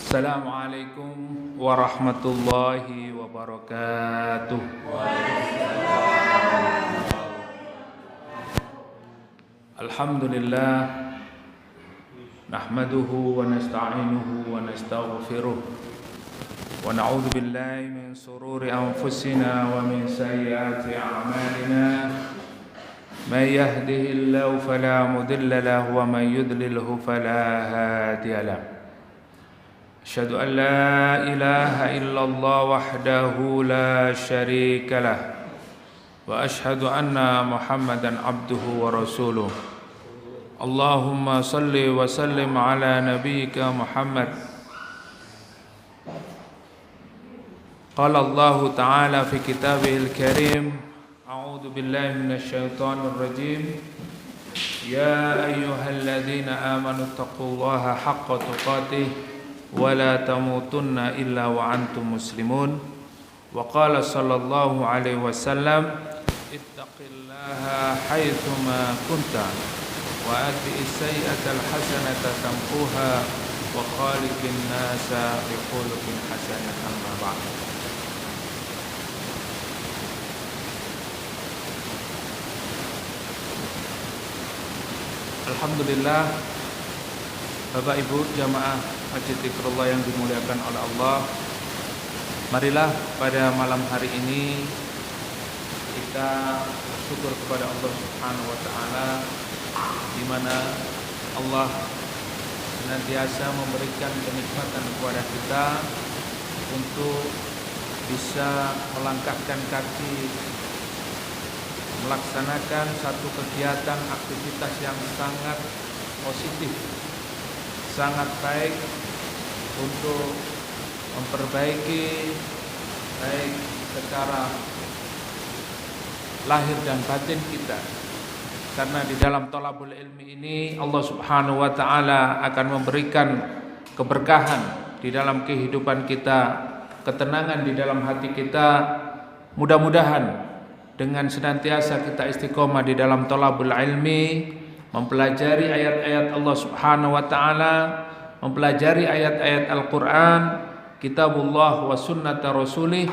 Assalamualaikum warahmatullahi wabarakatuh. Alhamdulillah, nahmaduhu wa nasta'inuhu wa nastaghfiruh wa na'udzu billahi min shururi anfusina wa min sayyiati a'malina. May yahdihillahu fala mudilla lahu wa may yudlilhu fala hadiya lahu. Asyhadu an la ilaha illallah wahdahu la syarika lah wa asyhadu anna Muhammadan abduhu wa rasuluh. Allahumma salli wa sallim ala nabiyyika Muhammad. Qala Allah ta'ala fi kitabihil karim, a'udzu billahi minasy syaithanir rajim. Ya ayyuhalladzina amanu taqullaha haqqa tuqatih wa la tamutunna illa wa antum muslimun. Wa qala sallallahu alaihi wasallam, ittaqillaha haitsuma kunta wa atbi'is sayyi'atal hasanata tamquha wa khaliqin nasa bi khuluqin hasanin. Amma ba'd. Alhamdulillah, Bapak Ibu jamaah Masjid Zikrullah yang dimuliakan oleh Allah, marilah pada malam hari ini kita bersyukur kepada Allah Subhanahu wa taala, di mana Allah senantiasa memberikan kenikmatan kepada kita untuk bisa melangkahkan kaki melaksanakan satu kegiatan aktivitas yang sangat positif, sangat baik untuk memperbaiki baik secara lahir dan batin kita. Karena di dalam thalabul ilmi ini Allah Subhanahu wa taala akan memberikan keberkahan di dalam kehidupan kita, ketenangan di dalam hati kita. Mudah-mudahan dengan senantiasa kita istiqomah di dalam thalabul ilmi, mempelajari ayat-ayat Allah Subhanahu wa taala, mempelajari ayat-ayat Al-Qur'an, kitabullah wa sunnata rasulih.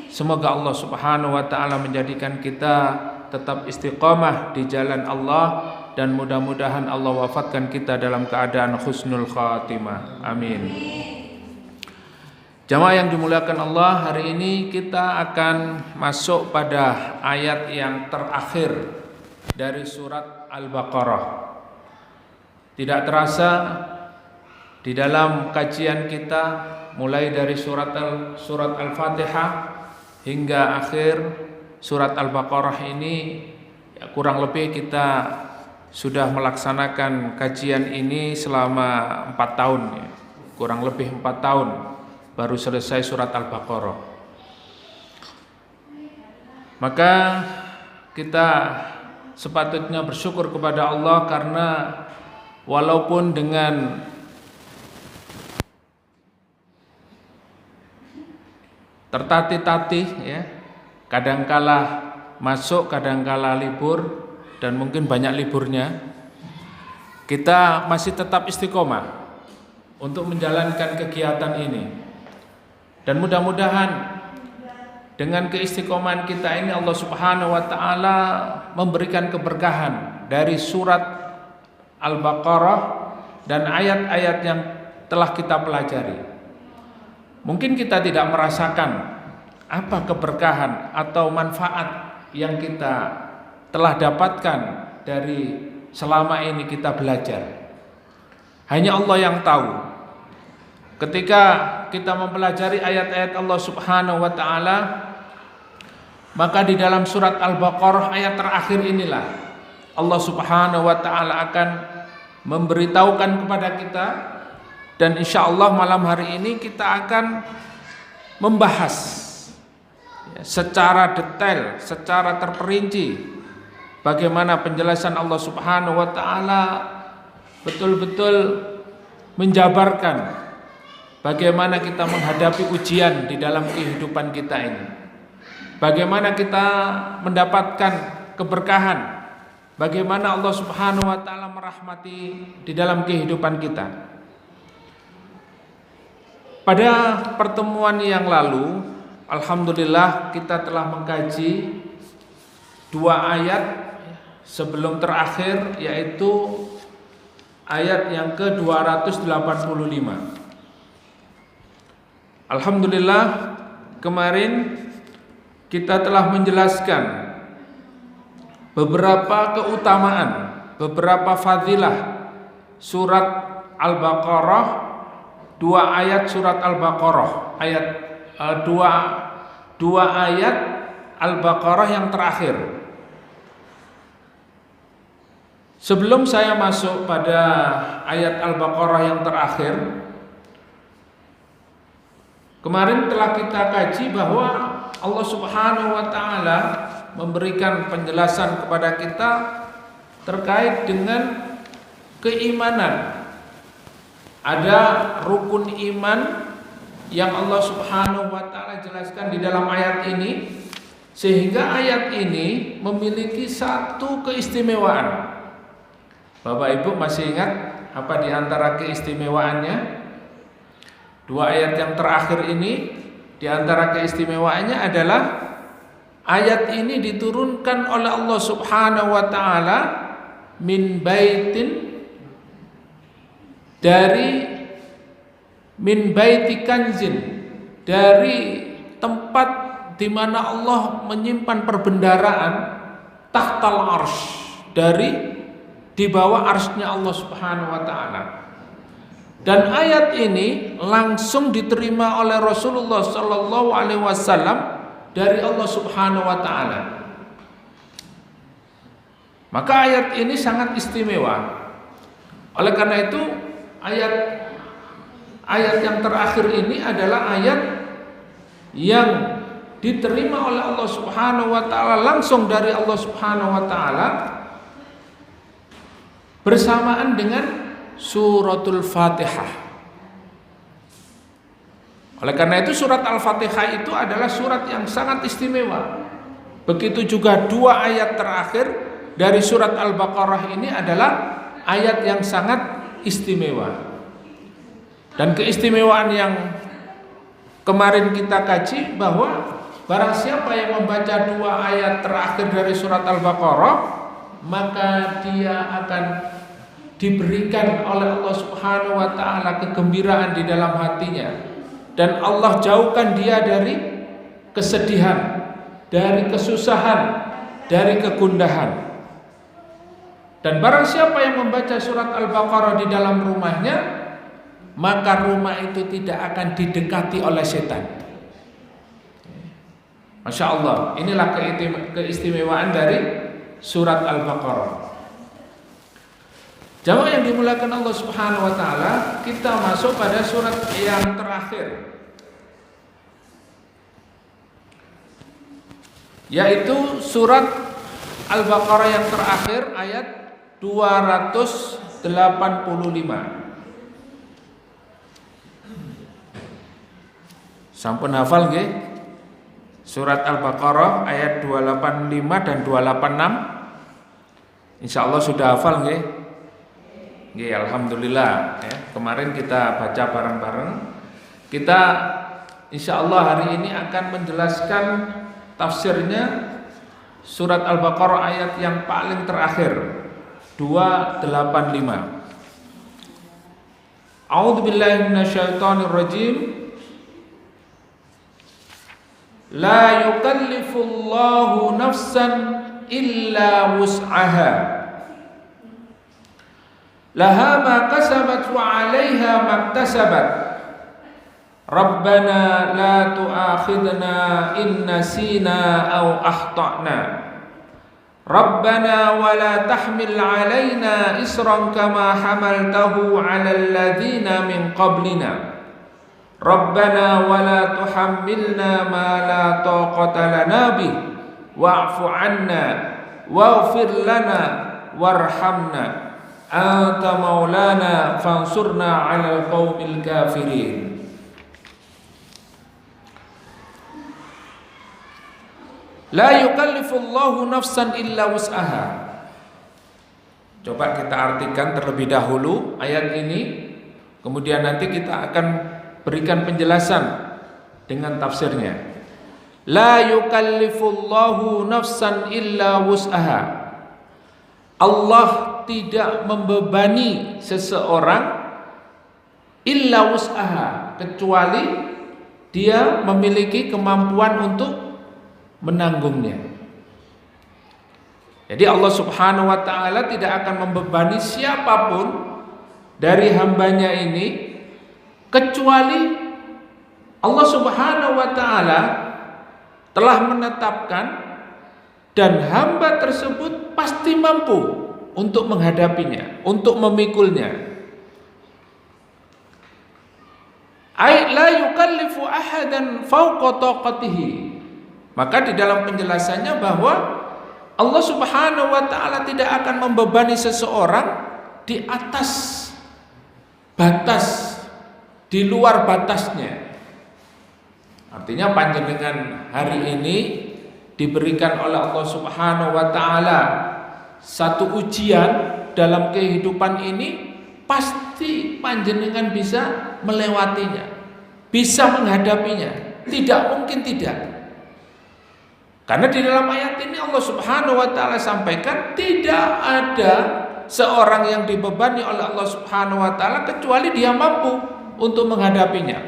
Semoga Allah Subhanahu wa taala menjadikan kita tetap istiqamah di jalan Allah, dan mudah-mudahan Allah wafatkan kita dalam keadaan husnul khatimah. Amin. Jamaah yang dimuliakan Allah, hari ini kita akan masuk pada ayat yang terakhir dari surat Al-Baqarah. Tidak terasa di dalam kajian kita mulai dari surat Al-Fatihah hingga akhir surat Al-Baqarah ini, ya, kurang lebih kita sudah melaksanakan kajian ini selama 4 tahun, ya. Kurang lebih 4 tahun baru selesai surat Al-Baqarah. Maka kita sepatutnya bersyukur kepada Allah, karena walaupun dengan tertatih-tatih, ya, kadangkala masuk, kadangkala libur, dan mungkin banyak liburnya, kita masih tetap istiqomah untuk menjalankan kegiatan ini. Dan mudah-mudahan dengan keistiqomahan kita ini Allah Subhanahu wa taala memberikan keberkahan dari surat Al-Baqarah dan ayat-ayat yang telah kita pelajari. Mungkin kita tidak merasakan apa keberkahan atau manfaat yang kita telah dapatkan dari selama ini kita belajar. Hanya Allah yang tahu. Ketika kita mempelajari ayat-ayat Allah Subhanahu wa taala, maka di dalam surat Al-Baqarah ayat terakhir inilah Allah Subhanahu wa taala akan memberitahukan kepada kita, dan insyaallah malam hari ini kita akan membahas, ya, secara detail, secara terperinci bagaimana penjelasan Allah Subhanahu wa taala betul-betul menjabarkan bagaimana kita menghadapi ujian di dalam kehidupan kita ini. Bagaimana kita mendapatkan keberkahan. Bagaimana Allah Subhanahu wa taala merahmati di dalam kehidupan kita. Pada pertemuan yang lalu, alhamdulillah kita telah mengkaji 2 ayat sebelum terakhir, yaitu ayat yang ke-285. Alhamdulillah kemarin kita telah menjelaskan beberapa keutamaan, beberapa fadilah surat Al-Baqarah, 2 ayat surat Al-Baqarah, dua ayat Al-Baqarah yang terakhir. Sebelum saya masuk pada ayat Al-Baqarah yang terakhir, kemarin telah kita kaji bahwa Allah Subhanahu wa taala memberikan penjelasan kepada kita terkait dengan keimanan. Ada rukun iman yang Allah Subhanahu wa taala jelaskan di dalam ayat ini, sehingga ayat ini memiliki satu keistimewaan. Bapak Ibu masih ingat apa di antara keistimewaannya? 2 ayat yang terakhir ini, di antara keistimewaannya adalah ayat ini diturunkan oleh Allah Subhanahu wa taala min baitin, dari min baiti kanzin, dari tempat di mana Allah menyimpan perbendaharaan, tahtal arsy, dari di bawah arsy-Nya Allah Subhanahu wa taala. Dan ayat ini langsung diterima oleh Rasulullah sallallahu alaihi wasallam dari Allah Subhanahu wa taala. Maka ayat ini sangat istimewa. Oleh karena itu ayat yang terakhir ini adalah ayat yang diterima oleh Allah Subhanahu wa taala langsung dari Allah Subhanahu wa taala bersamaan dengan suratul Fatihah. Oleh karena itu surat Al-Fatihah itu adalah surat yang sangat istimewa. Begitu juga 2 ayat terakhir dari surat Al-Baqarah ini adalah ayat yang sangat istimewa. Dan keistimewaan yang kemarin kita kaji bahwa barang siapa yang membaca 2 ayat terakhir dari surat Al-Baqarah, maka dia akan diberikan oleh Allah Subhanahu wa taala kegembiraan di dalam hatinya, dan Allah jauhkan dia dari kesedihan, dari kesusahan, dari kegundahan. Dan barang siapa yang membaca surat Al-Baqarah di dalam rumahnya, maka rumah itu tidak akan didekati oleh setan. Masya Allah, inilah keistimewaan dari surat Al-Baqarah. Jamaah yang dimuliakan Allah Subhanahu wa taala, kita masuk pada surat yang terakhir, yaitu surat Al-Baqarah yang terakhir ayat 285. Sampun hafal nggih? Surat Al-Baqarah ayat 285 dan 286. Insyaallah sudah hafal nggih? Nggih, alhamdulillah ya. Kemarin kita baca bareng-bareng. Kita insyaallah hari ini akan menjelaskan tafsirnya surat Al-Baqarah ayat yang paling terakhir 285. A'udzubillahi minasyaitonirrajim. La yukallifullahu nafsan illa wus'aha. Laha ma kasabat wa 'alaiha maktasabat. Rabbana la tu'akhidna in nasina aw akhtana. Rabbana wa la tahmil 'alaina isran kama hamaltahu 'alal ladzina min qablina. Rabbana wa la tuhammilna ma la taqata lana bih wa'fu 'anna waghfir lana warhamna anta maulana fansurna 'alal qaumil kafirin. La yukallifullahu nafsan illa wus'aha. Coba kita artikan terlebih dahulu ayat ini, kemudian nanti kita akan berikan penjelasan dengan tafsirnya. La yukallifullahu nafsan illa wus'aha. Allah tidak membebani seseorang illa wus'aha, kecuali dia memiliki kemampuan untuk menanggungnya. Jadi Allah Subhanahu wa ta'ala tidak akan membebani siapapun dari hambanya ini, kecuali Allah Subhanahu wa ta'ala telah menetapkan dan hamba tersebut pasti mampu untuk menghadapinya, untuk memikulnya. Ay la yukallifu ahadan fawqa taqatihi. Maka di dalam penjelasannya bahwa Allah Subhanahu wa ta'ala tidak akan membebani seseorang di atas batas, di luar batasnya. Artinya panjenengan hari ini diberikan oleh Allah Subhanahu wa ta'ala satu ujian dalam kehidupan ini, pasti panjenengan bisa melewatinya, bisa menghadapinya. Tidak mungkin tidak. Karena di dalam ayat ini Allah Subhanahu wa ta'ala sampaikan tidak ada seorang yang dibebani oleh Allah Subhanahu wa ta'ala kecuali dia mampu untuk menghadapinya.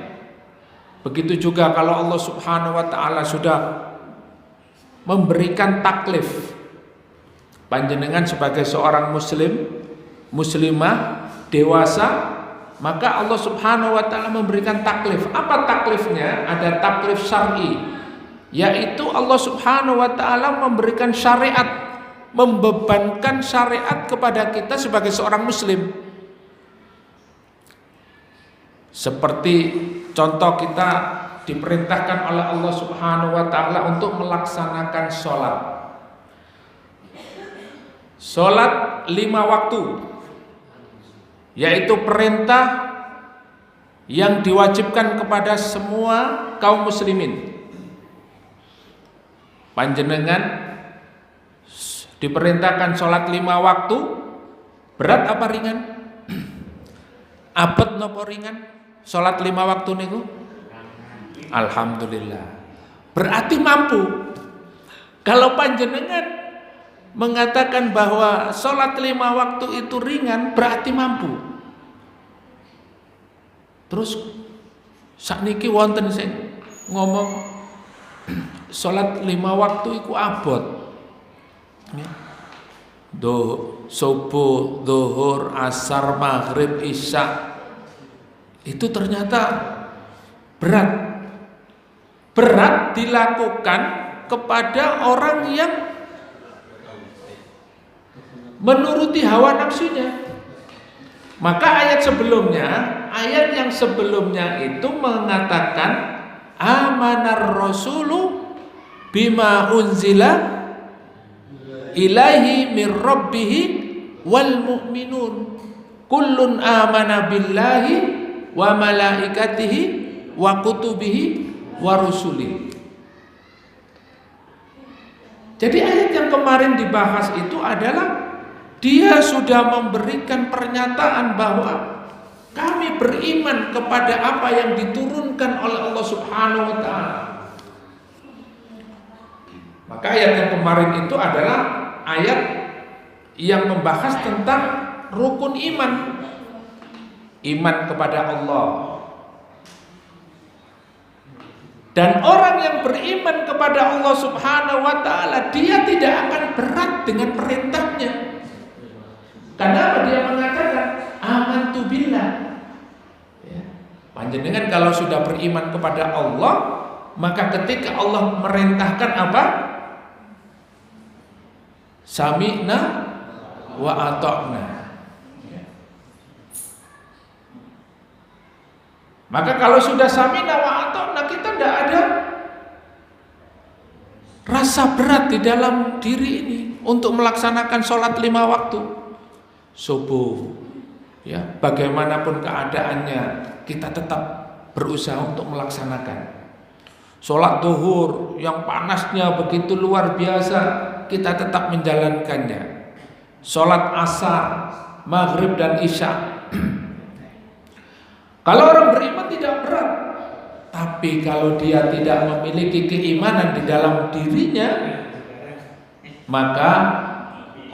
Begitu juga kalau Allah Subhanahu wa ta'ala sudah memberikan taklif, panjenengan sebagai seorang muslim, muslimah dewasa, maka Allah Subhanahu wa ta'ala memberikan taklif. Apa taklifnya? Ada taklif syar'i, yaitu Allah Subhanahu wa ta'ala memberikan syariat, membebankan syariat kepada kita sebagai seorang muslim. Seperti contoh, kita diperintahkan oleh Allah Subhanahu wa ta'ala untuk melaksanakan sholat. Sholat 5 waktu, yaitu perintah yang diwajibkan kepada semua kaum muslimin. Panjenengan diperintahkan sholat 5 waktu, berat apa ringan? Abot napa ringan? Sholat 5 waktu niku? Alhamdulillah. Berarti mampu. Kalau panjenengan mengatakan bahwa sholat 5 waktu itu ringan, berarti mampu. Terus sakniki wonten sing ngomong sholat 5 waktu iku abot. Subuh, zuhur, asar, maghrib, isya, itu ternyata berat dilakukan kepada orang yang menuruti hawa nafsunya. Maka ayat yang sebelumnya itu mengatakan amanar rasulu bima unzila ilaihi mir rabbihi wal mu'minun kullun amana billahi wa malaikatihi wa kutubihi wa rusulihi. Jadi ayat yang kemarin dibahas itu adalah dia sudah memberikan pernyataan bahwa kami beriman kepada apa yang diturunkan oleh Allah Subhanahu wa ta'ala. Maka ayat yang kemarin itu adalah ayat yang membahas tentang rukun iman. Iman kepada Allah. Dan orang yang beriman kepada Allah Subhanahu wa ta'ala, dia tidak akan berat dengan perintahnya. Karena dia mengatakan amantu billah. Ya. Panjenengan kalau sudah beriman kepada Allah, maka ketika Allah merintahkan apa? Sami'na wa ata'na. Maka kalau sudah sami'na wa ata'na, kita tidak ada rasa berat di dalam diri ini untuk melaksanakan sholat 5 waktu. Subuh, ya, bagaimanapun keadaannya kita tetap berusaha untuk melaksanakan. Sholat duhur yang panasnya begitu luar biasa, kita tetap menjalankannya. Sholat asar, maghrib dan isya. Kalau orang beriman tidak berat. Tapi kalau dia tidak memiliki keimanan di dalam dirinya, maka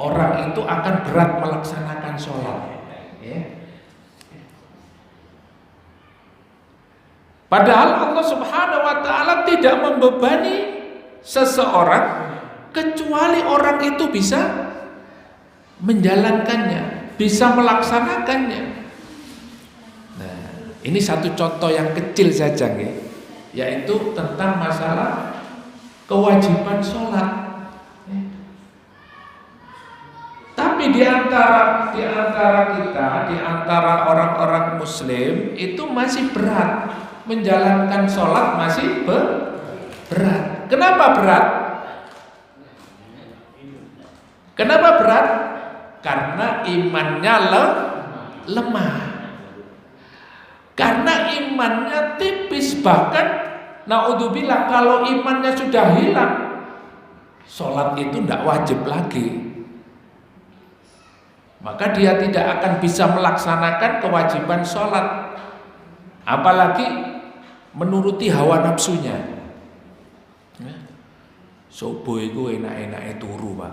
orang itu akan berat melaksanakan sholat. Padahal Allah Subhanahu wa ta'ala tidak membebani seseorang kecuali orang itu bisa menjalankannya, bisa melaksanakannya. Nah, ini satu contoh yang kecil saja, yaitu tentang masalah kewajiban sholat. Tapi di antara kita, di antara orang-orang Muslim itu masih berat menjalankan sholat, masih berat. Kenapa berat? Kenapa berat? Karena imannya lemah. Karena imannya tipis, bahkan naudzubillah kalau imannya sudah hilang, sholat itu tidak wajib lagi. Maka dia tidak akan bisa melaksanakan kewajiban sholat, apalagi menuruti hawa nafsunya. Subuh itu enak-enaknya turu, Pak.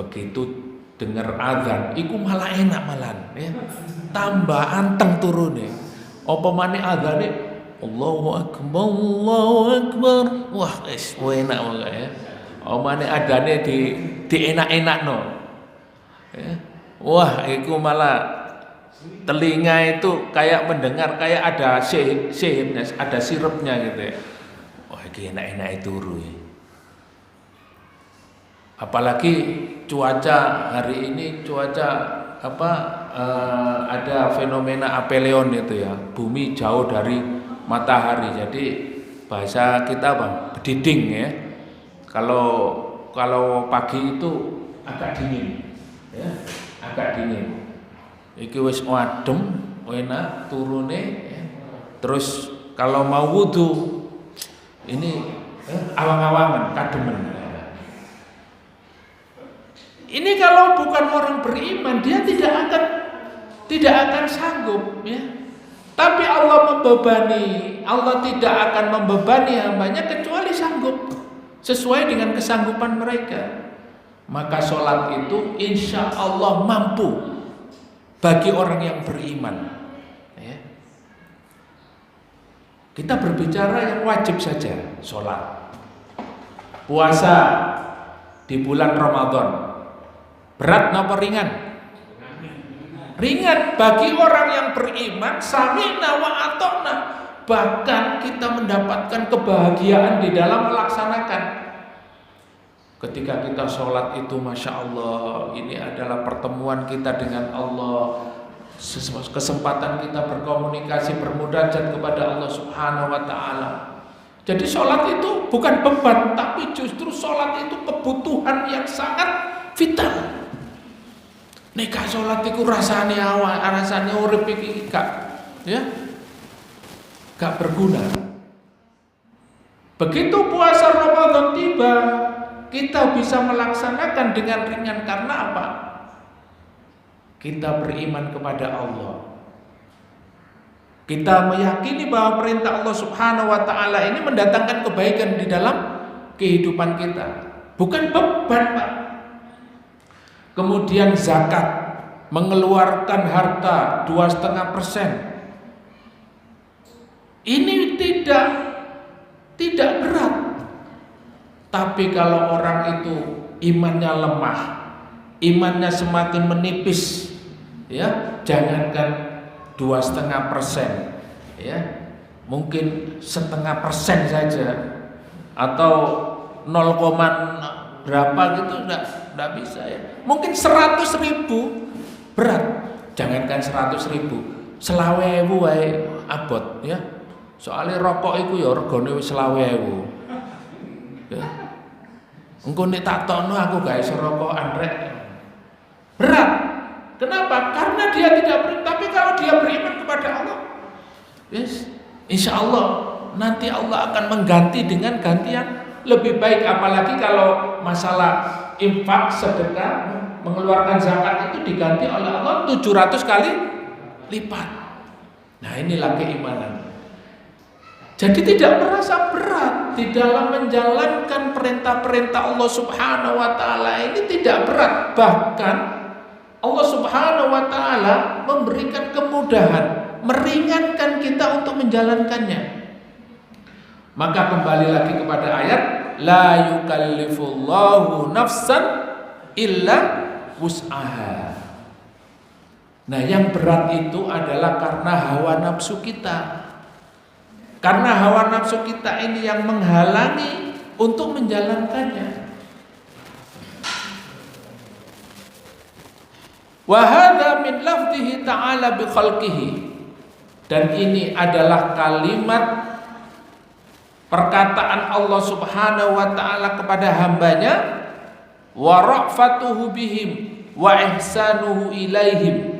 Begitu dengar azan, iku malah enak malahan, ya. Tambah anteng turune. Apa maneh azane Allahu Akbar, Allahu Akbar. Wah, enak banget ya. Apa maneh adane di enak-enakno. Ya. Wah, iku malah telinga itu kayak mendengar kayak ada sihirnya, ada sirupnya gitu ya. Wah, iki enak-enak turu ya. Apalagi cuaca hari ini, ada fenomena apeleon itu ya, bumi jauh dari matahari, jadi bahasa kita bediding ya. Kalau pagi itu agak dingin, ya, agak dingin. Iki wis adem, enak turune, ya. Terus kalau mau wudu ini awang-awangan, kademen. Ini kalau bukan orang beriman, dia tidak akan sanggup, ya. Tapi Allah tidak akan membebani hambanya kecuali sanggup sesuai dengan kesanggupan mereka. Maka sholat itu insya Allah mampu bagi orang yang beriman, ya. Kita berbicara yang wajib saja, sholat. Puasa di bulan Ramadan berat napa ringan? Ringan bagi orang yang beriman, sami'na wa ata'na. Bahkan kita mendapatkan kebahagiaan di dalam melaksanakan. Ketika kita sholat itu, Masya Allah, ini adalah pertemuan kita dengan Allah, kesempatan kita berkomunikasi, bermunajat kepada Allah Subhanahu wa ta'ala. Jadi sholat itu bukan beban, tapi justru sholat itu kebutuhan yang sangat vital. Nek sholat iku rasane awak, rasane urip iki gak berguna. Begitu puasa Ramadan tiba, kita bisa melaksanakan dengan ringan karena apa? Kita beriman kepada Allah. Kita meyakini bahwa perintah Allah Subhanahu wa ta'ala ini mendatangkan kebaikan di dalam kehidupan kita, bukan beban, Pak. Kemudian zakat, mengeluarkan harta 2,5%. Ini tidak berat. Tapi kalau orang itu imannya lemah, imannya semakin menipis, ya, jangankan 2,5%, ya, mungkin 0,5% saja, atau 0, berapa gitu enggak bisa ya. Mungkin 100.000 berat. Jangankan 100.000, 20.000 wae abot ya. Soalnya rokok itu ya regane wis 20.000. Ya. Engko nek tak tokno aku gak iso rokokan rek. Berat. Kenapa? Karena dia tidak beriman. Tapi kalau dia beriman kepada Allah, yes, insya Allah nanti Allah akan mengganti dengan gantian lebih baik. Apalagi kalau masalah infak, sedekah, mengeluarkan zakat itu diganti oleh Allah 700 kali lipat. Nah, inilah keimanan. Jadi tidak merasa berat di dalam menjalankan perintah-perintah Allah Subhanahu wa taala, ini tidak berat. Bahkan Allah Subhanahu wa taala memberikan kemudahan, meringankan kita untuk menjalankannya. Maka kembali lagi kepada ayat la yukallifullahu nafsan illa wus'aha. Nah, yang berat itu adalah karena hawa nafsu kita. Karena hawa nafsu kita ini yang menghalangi untuk menjalankannya. Wa hadza min lafzihi ta'ala bi khalqihi. Dan ini adalah kalimat perkataan Allah Subhanahu wa taala kepada hambanya, wa ra'fatuhu bihim wa ihsanuhu ilaihim.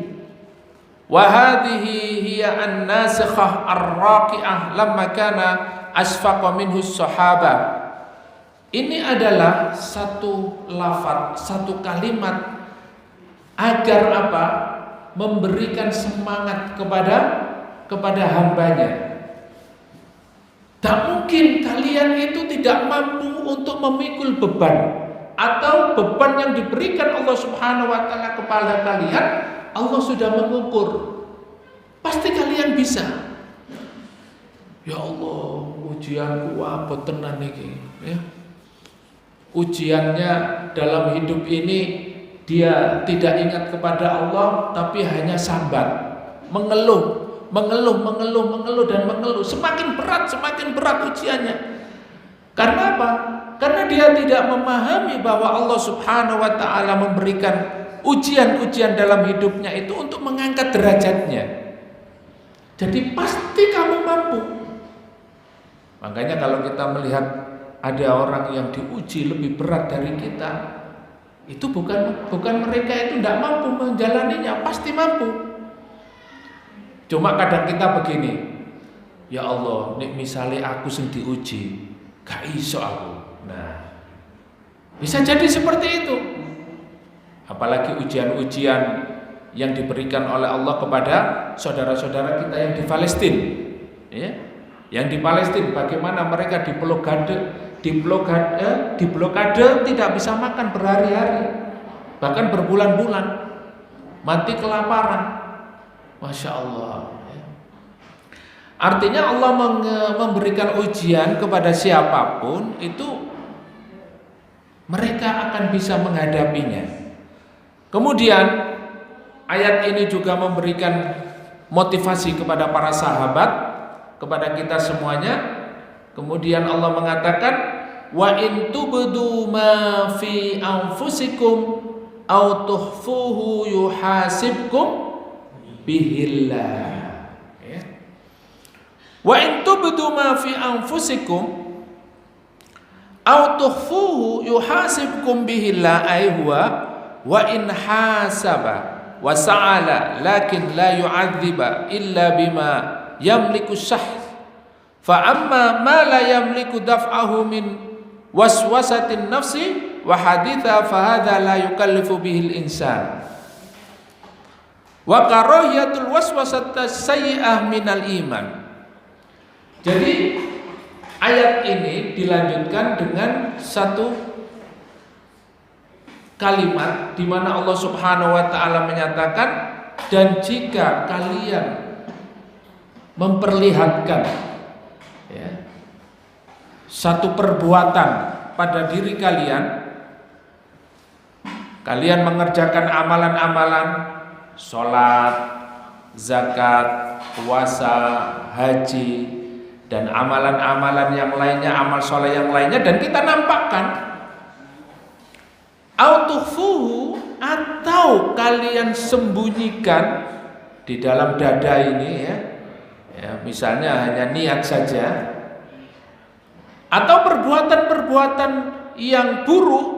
Wa hadhihi hiya an-nasikhah ar-raqi'ah lamma kana asfaqa minhu as-sahaba. Ini adalah satu lafaz, satu kalimat agar apa? Memberikan semangat kepada hambanya. Tak mungkin kalian itu tidak mampu untuk memikul beban, atau beban yang diberikan Allah Subhanahu wa taala kepada kalian, Allah sudah mengukur. Pasti kalian bisa. Ya Allah, ujianku apa tenan iki, ya. Ujiannya dalam hidup ini dia tidak ingat kepada Allah, tapi hanya sambat, mengeluh dan mengeluh. Semakin berat ujiannya. Karena apa? Karena dia tidak memahami bahwa Allah Subhanahu wa taala memberikan ujian-ujian dalam hidupnya itu untuk mengangkat derajatnya. Jadi pasti kamu mampu. Makanya kalau kita melihat ada orang yang diuji lebih berat dari kita, itu bukan mereka itu tidak mampu menjalaninya, pasti mampu. Cuma kadang kita begini, ya Allah, nek misalnya aku sing diuji, gak iso aku. Nah, bisa jadi seperti itu. Apalagi ujian-ujian yang diberikan oleh Allah kepada saudara-saudara kita yang di Palestina, ya. Yang di Palestina bagaimana mereka diblokade tidak bisa makan berhari-hari, bahkan berbulan-bulan, mati kelaparan. Masya Allah. Artinya Allah memberikan ujian kepada siapapun itu mereka akan bisa menghadapinya. Kemudian ayat ini juga memberikan motivasi kepada para sahabat, kepada kita semuanya. Kemudian Allah mengatakan, wa in tubdu ma fi anfusikum aw tukhfuhu yuhasibkum bihillah. Wa in tubdu ma fi anfusikum aw tukhfuhu yuhasibkum bihillah, ay huwa wa in hasaba wa sa'ala lakin la yu'adziba illa bima yamliku syah fa amma ma la yamliku daf'ahu min waswasatin nafsi wa haditha fa hadha la yukallifu bihil insan wa karahiyatul waswasat sayyi'ah minal iman. Jadi ayat ini dilanjutkan dengan satu kalimat di mana Allah Subhanahu wa taala menyatakan, dan jika kalian memperlihatkan ya, satu perbuatan pada diri kalian, kalian mengerjakan amalan-amalan sholat, zakat, puasa, haji, dan amalan-amalan yang lainnya, amal soleh yang lainnya, dan kita nampakkan, autufuhu, atau kalian sembunyikan di dalam dada ini ya, misalnya hanya niat saja, atau perbuatan-perbuatan yang buruk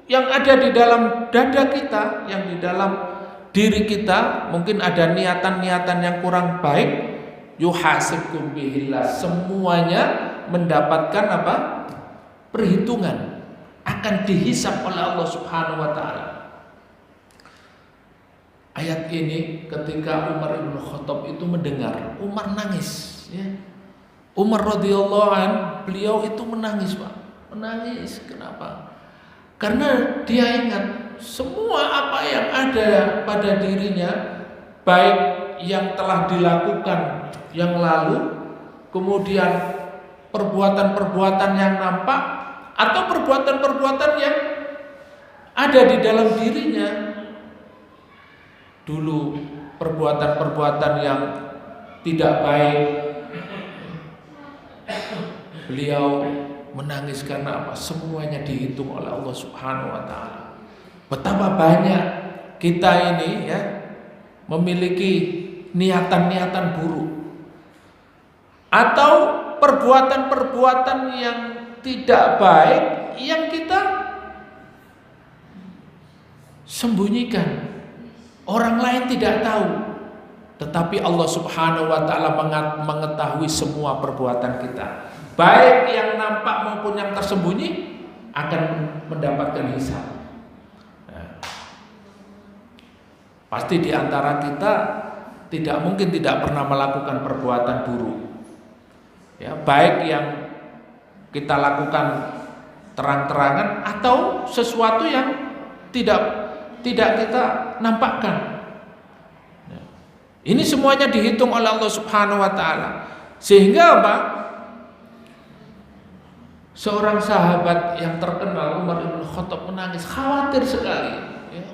yang ada di dalam dada kita, yang di dalam diri kita, mungkin ada niatan-niatan yang kurang baik, yuhasibkum bihillah, semuanya mendapatkan apa? Perhitungan, akan dihisab oleh Allah Subhanahu wa taala. ayat ini ketika Umar bin Khattab itu mendengar, Umar nangis, ya. Umar radhiyallahu an, beliau itu menangis, Pak. Menangis, kenapa? Karena dia ingat semua apa yang ada pada dirinya, baik yang telah dilakukan yang lalu, kemudian perbuatan-perbuatan yang nampak, atau perbuatan-perbuatan yang ada di dalam dirinya. Dulu perbuatan-perbuatan yang tidak baik, beliau menangis karena apa? Semuanya dihitung oleh Allah Subhanahu wa taala. Betapa banyak kita ini, ya, memiliki niatan-niatan buruk atau perbuatan-perbuatan yang tidak baik yang kita sembunyikan. Orang lain tidak tahu, tetapi Allah Subhanahu wa taala mengetahui semua perbuatan kita. Baik yang nampak maupun yang tersembunyi akan mendapatkan hisab. Pasti di antara kita tidak mungkin tidak pernah melakukan perbuatan buruk. Ya, baik yang kita lakukan terang-terangan atau sesuatu yang tidak kita nampakkan. Ya. Ini semuanya dihitung oleh Allah Subhanahu wa taala. Sehingga apa? Seorang sahabat yang terkenal, Umar bin Khattab, menangis, khawatir sekali. Ya.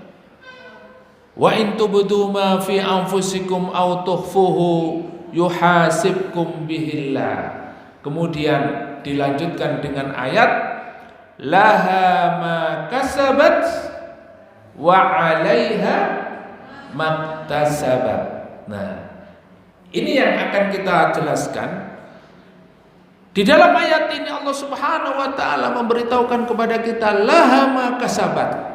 Wa in tubdu ma fi anfusikum aw tukhfuhu yuhasibkum bihillah. Kemudian dilanjutkan dengan ayat laha ma kasabat wa 'alaiha maktasabat. Nah, ini yang akan kita jelaskan. Di dalam ayat ini Allah Subhanahu wa taala memberitahukan kepada kita laha ma kasabat.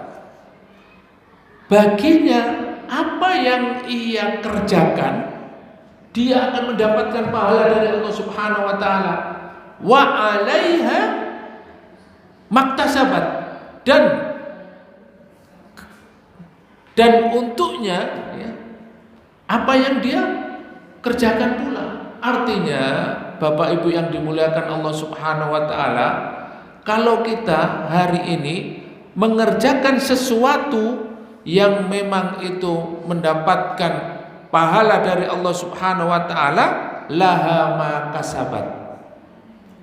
Baginya apa yang ia kerjakan, dia akan mendapatkan pahala dari Allah Subhanahu wa taala. Wa 'alaiha maktasabat, dan untuknya, ya, apa yang dia kerjakan pula. Artinya, Bapak Ibu yang dimuliakan Allah Subhanahu wa taala, kalau kita hari ini mengerjakan sesuatu yang memang itu mendapatkan pahala dari Allah Subhanahu wa taala, laha ma kasabat,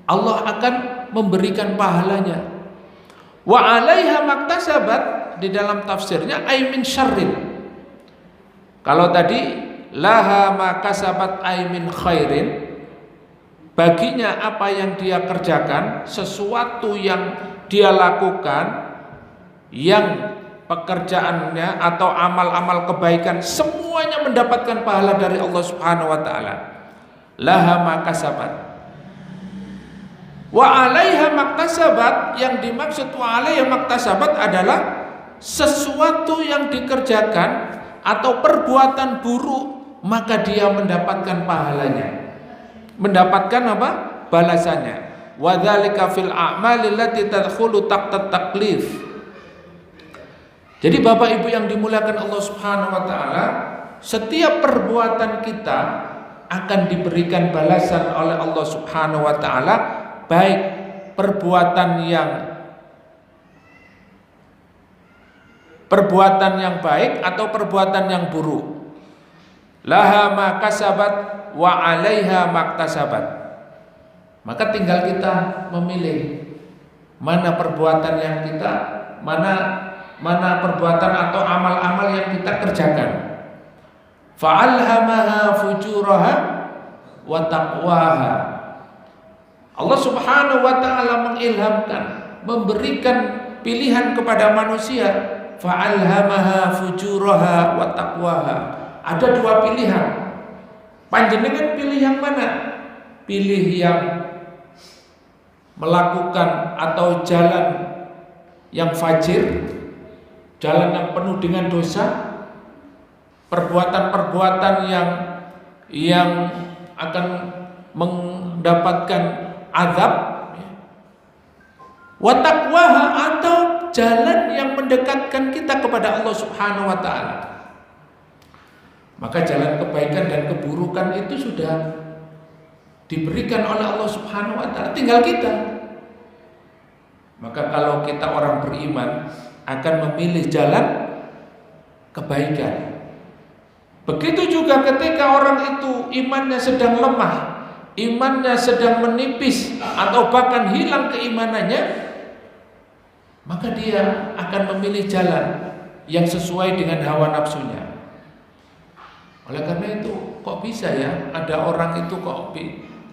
Allah akan memberikan pahalanya. Wa 'alaiha maktasabat, di dalam tafsirnya ay min syarrin. Kalau tadi laha ma kasabat ay min khairin, baginya apa yang dia kerjakan, sesuatu yang dia lakukan, yang pekerjaannya atau amal-amal kebaikan, semuanya mendapatkan pahala dari Allah Subhanahu wa taala. Laha ma kasabat. Wa 'alaiha maktasabat, yang dimaksud wa 'alaiha maktasabat adalah sesuatu yang dikerjakan atau perbuatan buruk, maka dia mendapatkan pahalanya. Mendapatkan apa? Balasannya. Wa dzalika fil a'mali allati tadkhulu taqta taklif. Jadi Bapak Ibu yang dimuliakan Allah Subhanahu wa taala, setiap perbuatan kita akan diberikan balasan oleh Allah Subhanahu wa taala, baik perbuatan yang baik atau perbuatan yang buruk. Laha ma kasabat wa 'alaiha maktasabat. Maka tinggal kita memilih mana perbuatan yang kita, mana perbuatan atau amal-amal yang kita kerjakan. Fa'alhamaha fujuraha wa taqwaha. Allah Subhanahu wa taala mengilhamkan, memberikan pilihan kepada manusia. Fa'alhamaha fujuraha wa taqwaha. Ada dua pilihan. Panjenengan pilih yang mana? Pilih yang melakukan atau jalan yang fajir, jalan yang penuh dengan dosa, perbuatan-perbuatan yang akan mendapatkan azab, wa taqwaha, atau jalan yang mendekatkan kita kepada Allah Subhanahu wa taala. Maka jalan kebaikan dan keburukan itu sudah diberikan oleh Allah Subhanahu wa taala, tinggal kita. Maka kalau kita orang beriman akan memilih jalan kebaikan. Begitu juga ketika orang itu imannya sedang lemah, imannya sedang menipis atau bahkan hilang keimanannya, maka dia akan memilih jalan yang sesuai dengan hawa nafsunya. Oleh karena itu, kok bisa ya ada orang itu kok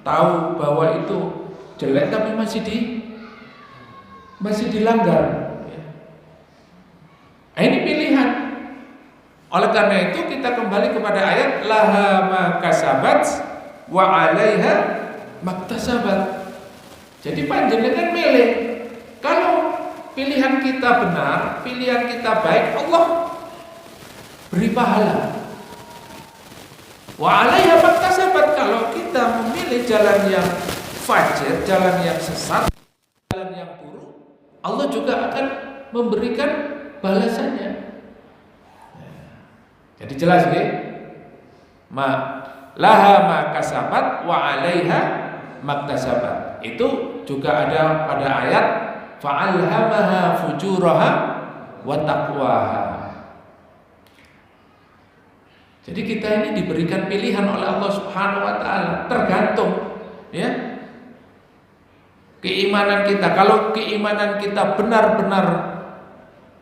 tahu bahwa itu jelek tapi masih dilanggar. Nah, ini pilihan. Oleh karena itu kita kembali kepada ayat laha ma kasabat wa 'alaiha maktasabat. Jadi panjenengan milih. Kalau pilihan kita benar, pilihan kita baik, Allah beri pahala. Wa 'alaiha maktasabat. Kalau kita memilih jalan yang fajir, jalan yang sesat, jalan yang buruk, Allah juga akan memberikan balasannya. Jadi jelas ya, laha ma kasabat wa 'alaiha maktasabat. Itu juga ada pada ayat fa'alhamaha fujuraha wa taqwaha. Jadi kita ini diberikan pilihan oleh Allah Subhanahu wa taala, tergantung ya keimanan kita. Kalau keimanan kita benar-benar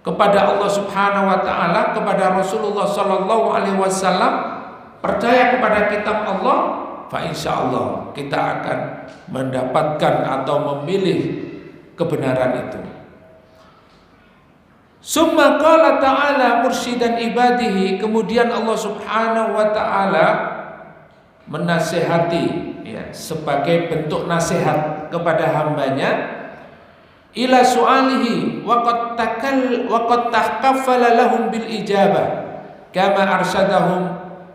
kepada Allah Subhanahu wa taala, kepada Rasulullah sallallahu alaihi wasallam, percaya kepada kitab Allah, fa insyaallah kita akan mendapatkan atau memilih kebenaran itu. Summa qala ta'ala mursyidan ibadihi, kemudian Allah Subhanahu wa taala menasihati ya, sebagai bentuk nasihat kepada hambanya, ila su'alihi wa qad tahkaffala lahum bil ijabah kama arsyadahum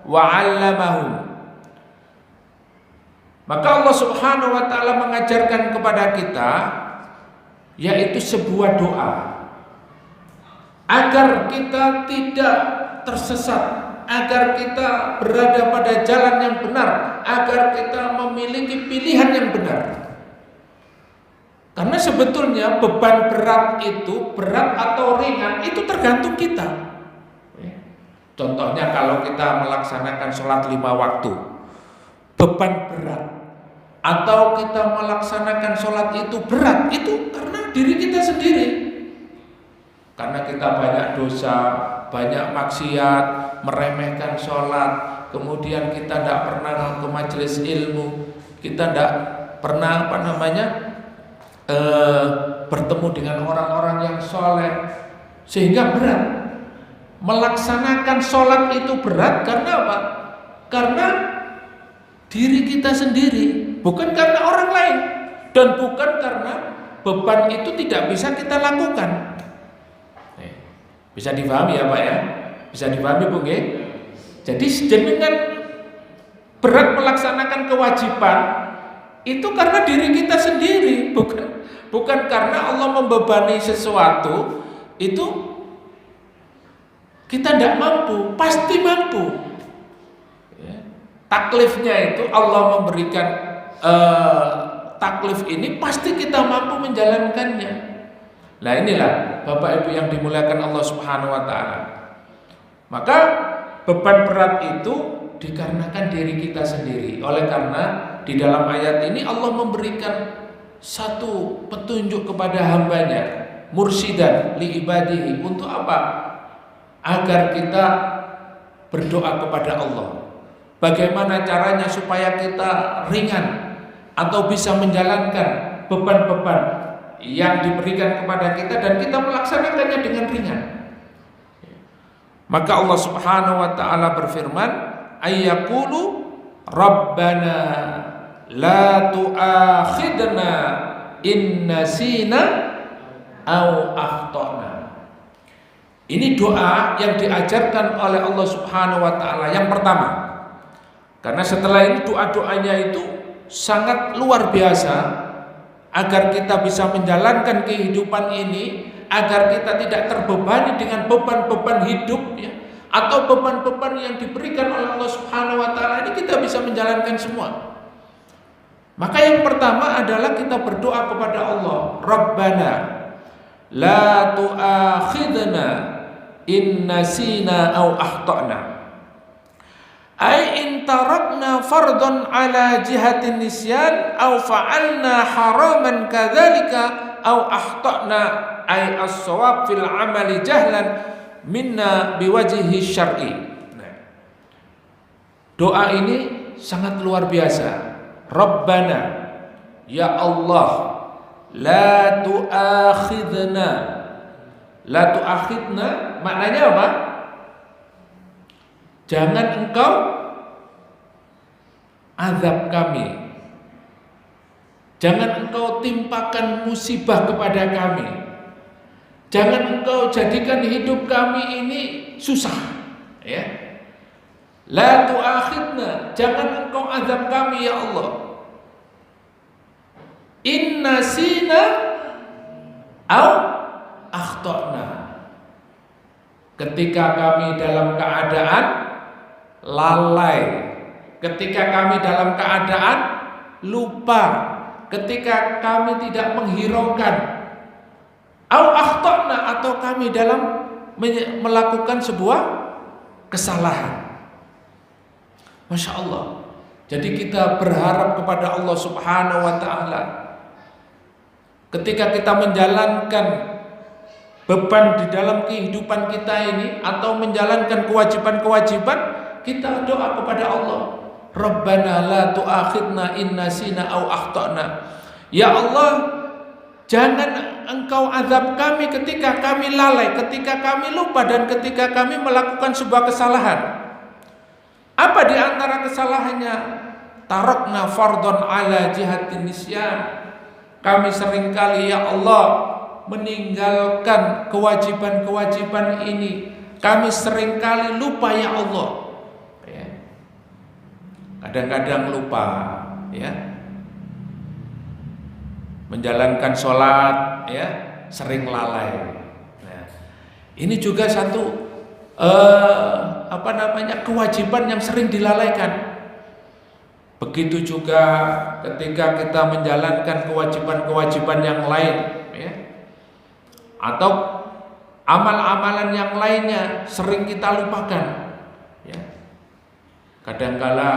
wa 'allamahum. Maka Allah Subhanahu wa taala mengajarkan kepada kita yaitu sebuah doa agar kita tidak tersesat, agar kita berada pada jalan yang benar, agar kita memiliki pilihan yang benar. Karena sebetulnya beban berat itu, berat atau ringan, itu tergantung kita. Contohnya kalau kita melaksanakan sholat 5 waktu, beban berat, atau kita melaksanakan sholat itu berat, itu karena diri kita sendiri. Karena kita banyak dosa, banyak maksiat, meremehkan sholat, kemudian kita tidak pernah ke majelis ilmu, kita tidak pernah bertemu dengan orang-orang yang soleh, sehingga berat. Melaksanakan sholat itu berat karena apa? Karena diri kita sendiri, bukan karena orang lain, dan bukan karena beban itu tidak bisa kita lakukan. Bisa dipahami ya Pak ya? Bisa dipahami Bu nggih? Jadi dengan berat melaksanakan kewajiban itu karena diri kita sendiri, bukan karena Allah membebani sesuatu. Itu kita tidak mampu, pasti mampu. Ya. Taklifnya itu Allah memberikan taklif ini pasti kita mampu menjalankannya. Nah inilah Bapak Ibu yang dimuliakan Allah Subhanahu wa taala. Maka beban berat itu dikarenakan diri kita sendiri. Oleh karena di dalam ayat ini Allah memberikan satu petunjuk kepada hambanya, mursyidan li ibadihi, untuk apa? Agar kita berdoa kepada Allah. Bagaimana caranya supaya kita ringan atau bisa menjalankan beban-beban yang diberikan kepada kita dan kita melaksanakannya dengan ringan. Maka Allah Subhanahu wa taala berfirman, ayyaqulu rabbana la tu'akhidna in nasina aw akhtana. Ini doa yang diajarkan oleh Allah Subhanahu wa taala yang pertama. Karena setelah ini doa-doanya itu sangat luar biasa, agar kita bisa menjalankan kehidupan ini, agar kita tidak terbebani dengan beban-beban hidup ya. atau beban-beban yang diberikan oleh Allah Subhanahu wa taala ini kita bisa menjalankan semua. Maka yang pertama adalah kita berdoa kepada Allah, Rabbana la tu'akhidna in nasina aw akhtana. Ai in tarakna fardhan ala jihatin nisyan aw fa'alna haraman kadzalika aw akhtana ai as-shawab fil amali jahlan minna biwajhi syar'i. Doa ini sangat luar biasa. Rabbana, ya Allah, la tu'akhidna. La tu'akhidna maknanya apa? Jangan engkau azab kami. Jangan engkau timpakan musibah kepada kami. Jangan engkau jadikan hidup kami ini susah, ya. La tu'akhidna, jangan engkau azab kami ya Allah. Inna sina au akhtana. Ketika kami dalam keadaan lalai, ketika kami dalam keadaan lupa, ketika kami tidak menghiraukan, au akhtana, atau kami dalam melakukan sebuah kesalahan. Masya Allah. Jadi kita berharap kepada Allah Subhanahu wa ta'ala. Ketika kita menjalankan beban di dalam kehidupan kita ini, atau menjalankan kewajiban-kewajiban, kita doa kepada Allah, Rabbana la tu'akhidna in nasina aw akhtana. Ya Allah, jangan engkau azab kami ketika kami lalai, ketika kami lupa, dan ketika kami melakukan sebuah kesalahan. Apa di antara kesalahannya? Tarakna fardhon ala jihatin nisyan. Kami seringkali ya Allah meninggalkan kewajiban-kewajiban ini. Kami seringkali lupa ya Allah. Ya. Kadang-kadang lupa, ya. Menjalankan sholat, ya, sering lalai. Nah, ini juga satu kewajiban yang sering dilalaikan. Begitu juga ketika kita menjalankan kewajiban-kewajiban yang lain, ya, atau amal-amalan yang lainnya sering kita lupakan, ya. Kadangkala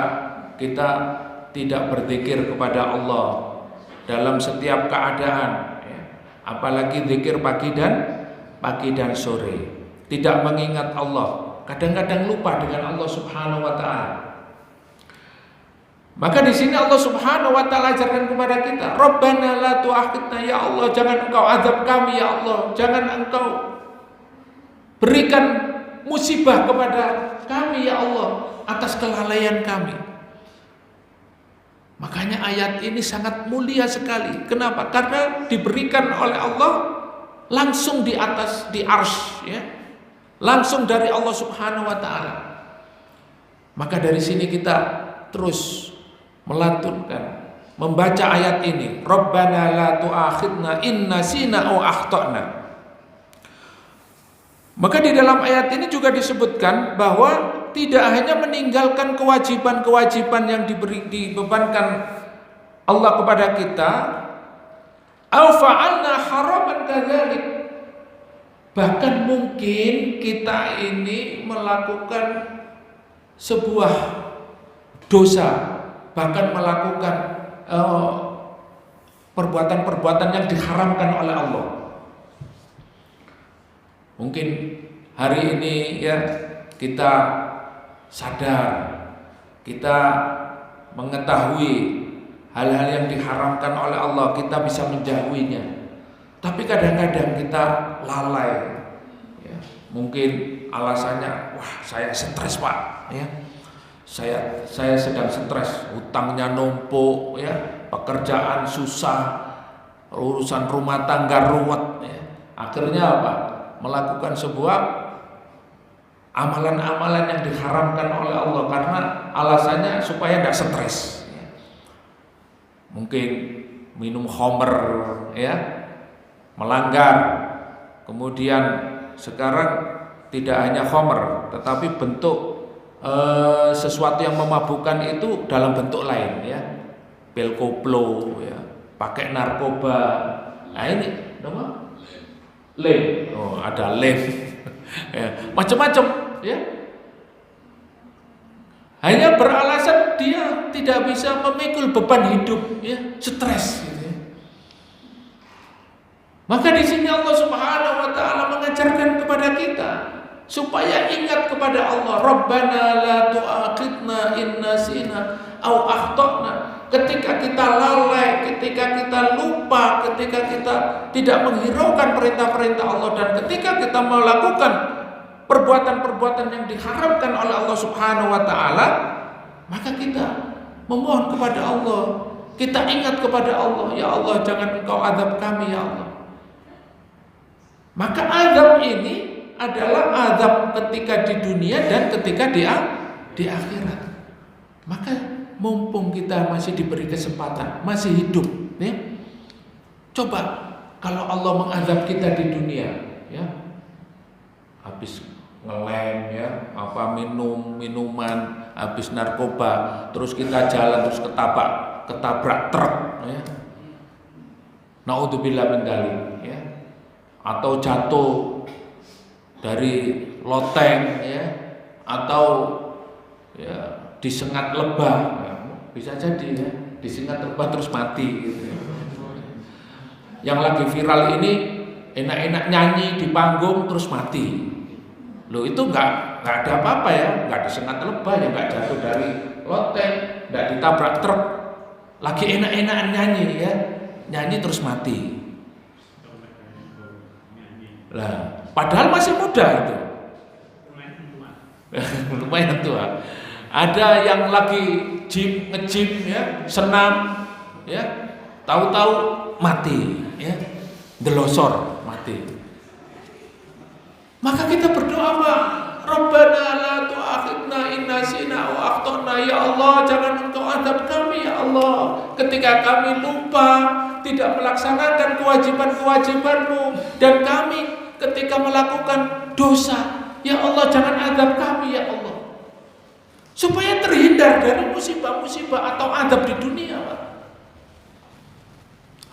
kita tidak berzikir kepada Allah dalam setiap keadaan, ya. Apalagi zikir pagi dan sore. Tidak mengingat Allah, kadang-kadang lupa dengan Allah Subhanahu wa ta'ala. Maka di sini Allah Subhanahu wa ta'ala ajarkan kepada kita, Rabbana la tu'akhidna, ya Allah, jangan engkau azab kami ya Allah, jangan engkau berikan musibah kepada kami ya Allah atas kelalaian kami. Makanya ayat ini sangat mulia sekali. Kenapa? Karena diberikan oleh Allah langsung di atas, di arsy, ya. Langsung dari Allah Subhanahu wa ta'ala. Maka dari sini kita terus melantunkan, membaca ayat ini, Rabbana la tu'akhidna in nasina aw akhtana. Maka di dalam ayat ini juga disebutkan bahwa tidak hanya meninggalkan kewajiban-kewajiban yang dibebankan Allah kepada kita, aw fa'alna haraman kadzalik. Bahkan mungkin kita ini melakukan sebuah dosa, bahkan melakukan perbuatan-perbuatan yang diharamkan oleh Allah. Mungkin hari ini, ya, kita sadar, kita mengetahui hal-hal yang diharamkan oleh Allah, kita bisa menjauhinya. Tapi kadang-kadang kita lalai, ya. Mungkin alasannya, wah saya stres Pak, ya. Saya sedang stres, hutangnya numpuk, ya, pekerjaan susah, urusan rumah tangga ruwet, ya. Akhirnya apa? Melakukan sebuah amalan-amalan yang diharamkan oleh Allah karena alasannya supaya tidak stres, ya. Mungkin minum khamr, ya, melanggar. Kemudian sekarang tidak hanya khamr, tetapi bentuk sesuatu yang memabukkan itu dalam bentuk lain ya. Pil koplo ya, pakai narkoba. Nah ini nama lem. Oh, ada lem. Ya, macam-macam ya. Hanya beralasan dia tidak bisa memikul beban hidup ya, stres gitu ya. Maka di sini Allah Subhanahu wa taala mengajarkan kepada kita supaya ingat kepada Allah, Rabbana la tu'akhidna in nasina aw akhtana. Ketika kita lalai, ketika kita lupa, ketika kita tidak menghiraukan perintah-perintah Allah, dan ketika kita melakukan perbuatan-perbuatan yang diharamkan oleh Allah Subhanahu wa taala, maka kita memohon kepada Allah, kita ingat kepada Allah, ya Allah jangan Engkau azab kami ya Allah. Maka azab ini adalah azab ketika di dunia dan ketika di akhirat. Maka mumpung kita masih diberi kesempatan, masih hidup ya, coba kalau Allah mengazab kita di dunia ya, habis ngelem ya, apa minuman, habis narkoba, terus kita jalan terus ketabrak truk ya, naudzubillah min dzalik ya, atau jatuh dari loteng ya, atau ya disengat lebah ya, bisa jadi ya, disengat lebah terus mati gitu ya. Yang lagi viral ini enak-enak nyanyi di panggung terus mati. Loh itu nggak ada apa-apa ya, nggak disengat lebah ya, nggak jatuh dari loteng, nggak ditabrak truk, lagi enak-enakan nyanyi ya, nyanyi terus mati. Lah, padahal masih muda itu. Lumayan tua. Ada yang lagi nge-gym ya, senam ya, tahu-tahu mati ya, delosor mati. Maka kita berdoa, Rabbana la tu'akhidna in nasina wa akhtana, ya Allah jangan Engkau azab kami ya Allah ketika kami lupa, tidak melaksanakan kewajiban-kewajiban-Mu, dan kami ketika melakukan dosa, ya Allah jangan azab kami ya Allah, supaya terhindar dari musibah-musibah atau azab di dunia Pak.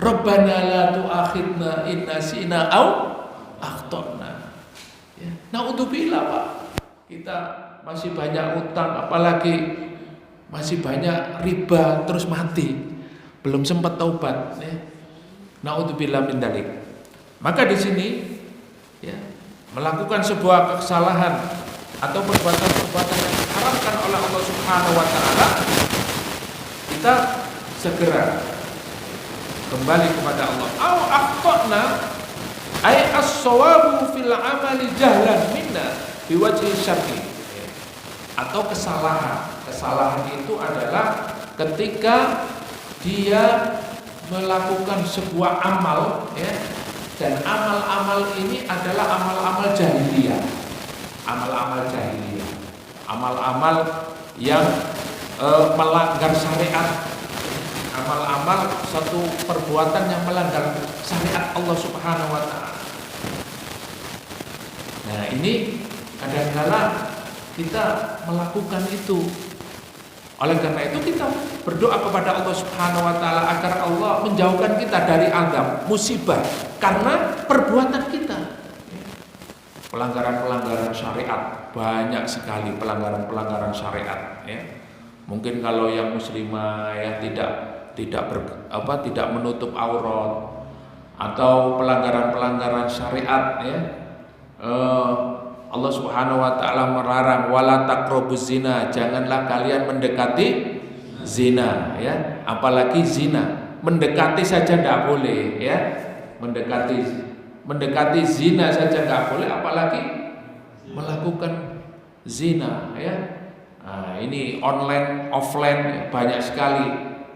Rabbana la tu'akhidna in nasina aw akhtana. Ya, naudzubillah Pak, kita masih banyak utang, apalagi masih banyak riba terus mati, belum sempat taubat ya. Naudzubillah min dzalik. Maka di sini ya, melakukan sebuah kesalahan atau perbuatan-perbuatan yang diharamkan oleh Allah Subhanahu wa taala, kita segera kembali kepada Allah. Au akhtana ay as-sawabu fil amali jahlan minna biwajhi syar'i. Atau kesalahan itu adalah ketika dia melakukan sebuah amal ya, dan amal-amal ini adalah amal-amal jahiliyah. Amal-amal jahiliyah, amal-amal yang melanggar syariat, amal-amal satu perbuatan yang melanggar syariat Allah Subhanahu wa taala. Nah, ini kadang-kala kita melakukan itu. Oleh karena itu kita berdoa kepada Allah Subhanahu wa taala agar Allah menjauhkan kita dari azab, musibah karena perbuatan kita. Pelanggaran-pelanggaran syariat, banyak sekali pelanggaran-pelanggaran syariat ya. Mungkin kalau yang muslimah ya tidak menutup aurat, atau pelanggaran-pelanggaran syariat ya. Allah Subhanahu wa taala melarang wala taqrabuz zina, janganlah kalian mendekati zina ya, apalagi zina. Mendekati saja tidak boleh ya. Mendekati zina saja tidak boleh, apalagi melakukan zina ya. Nah, ini online, offline banyak sekali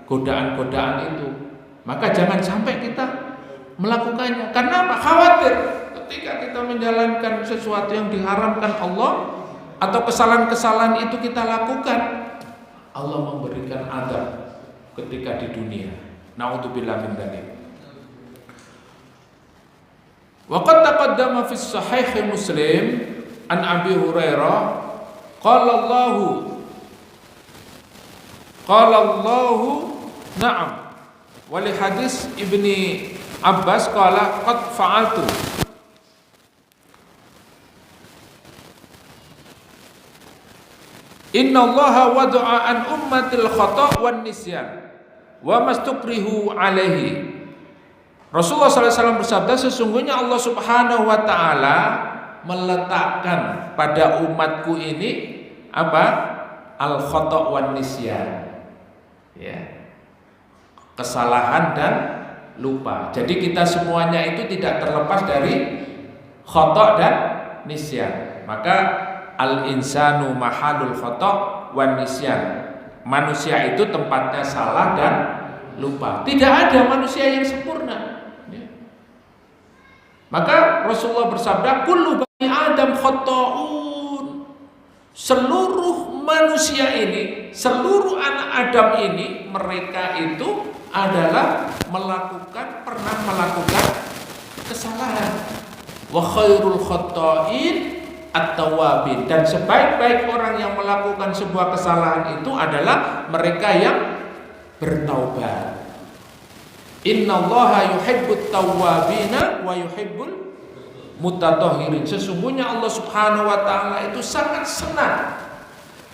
godaan-godaan itu. Maka jangan sampai kita melakukannya. Karena apa? Khawatir ketika kita menjalankan sesuatu yang diharamkan Allah atau kesalahan-kesalahan itu kita lakukan, Allah memberikan azab ketika di dunia. Naudzubillah min dzalik. Wa qad taqaddama fi sahih Muslim an Abi Hurairah qala Allahu na'am, wali hadis Ibni Abbas qala qad fa'altu. Inna Allaha wada'a an ummatil khata' wan nisyan wa mastukrihu alaihi. Rasulullah SAW bersabda, sesungguhnya Allah Subhanahu wa taala meletakkan pada umatku ini apa? Al khata' wan nisyan. Ya. Kesalahan dan lupa. Jadi kita semuanya itu tidak terlepas dari khata' dan nisyan. Maka al insanu mahalul khata' wan nisyan. Manusia itu tempatnya salah dan lupa. Tidak ada manusia yang sempurna. Maka Rasulullah bersabda, kullu bani Adam khata'un. Seluruh manusia ini, seluruh anak Adam ini, mereka itu adalah pernah melakukan kesalahan. Wa khairul khata'in at-tawwabin, dan sebaik-baik orang yang melakukan sebuah kesalahan itu adalah mereka yang bertaubat. Innallaha yuhibbut tawwabina wa yuhibbul mutatahhirin. Sesungguhnya Allah Subhanahu wa taala itu sangat senang,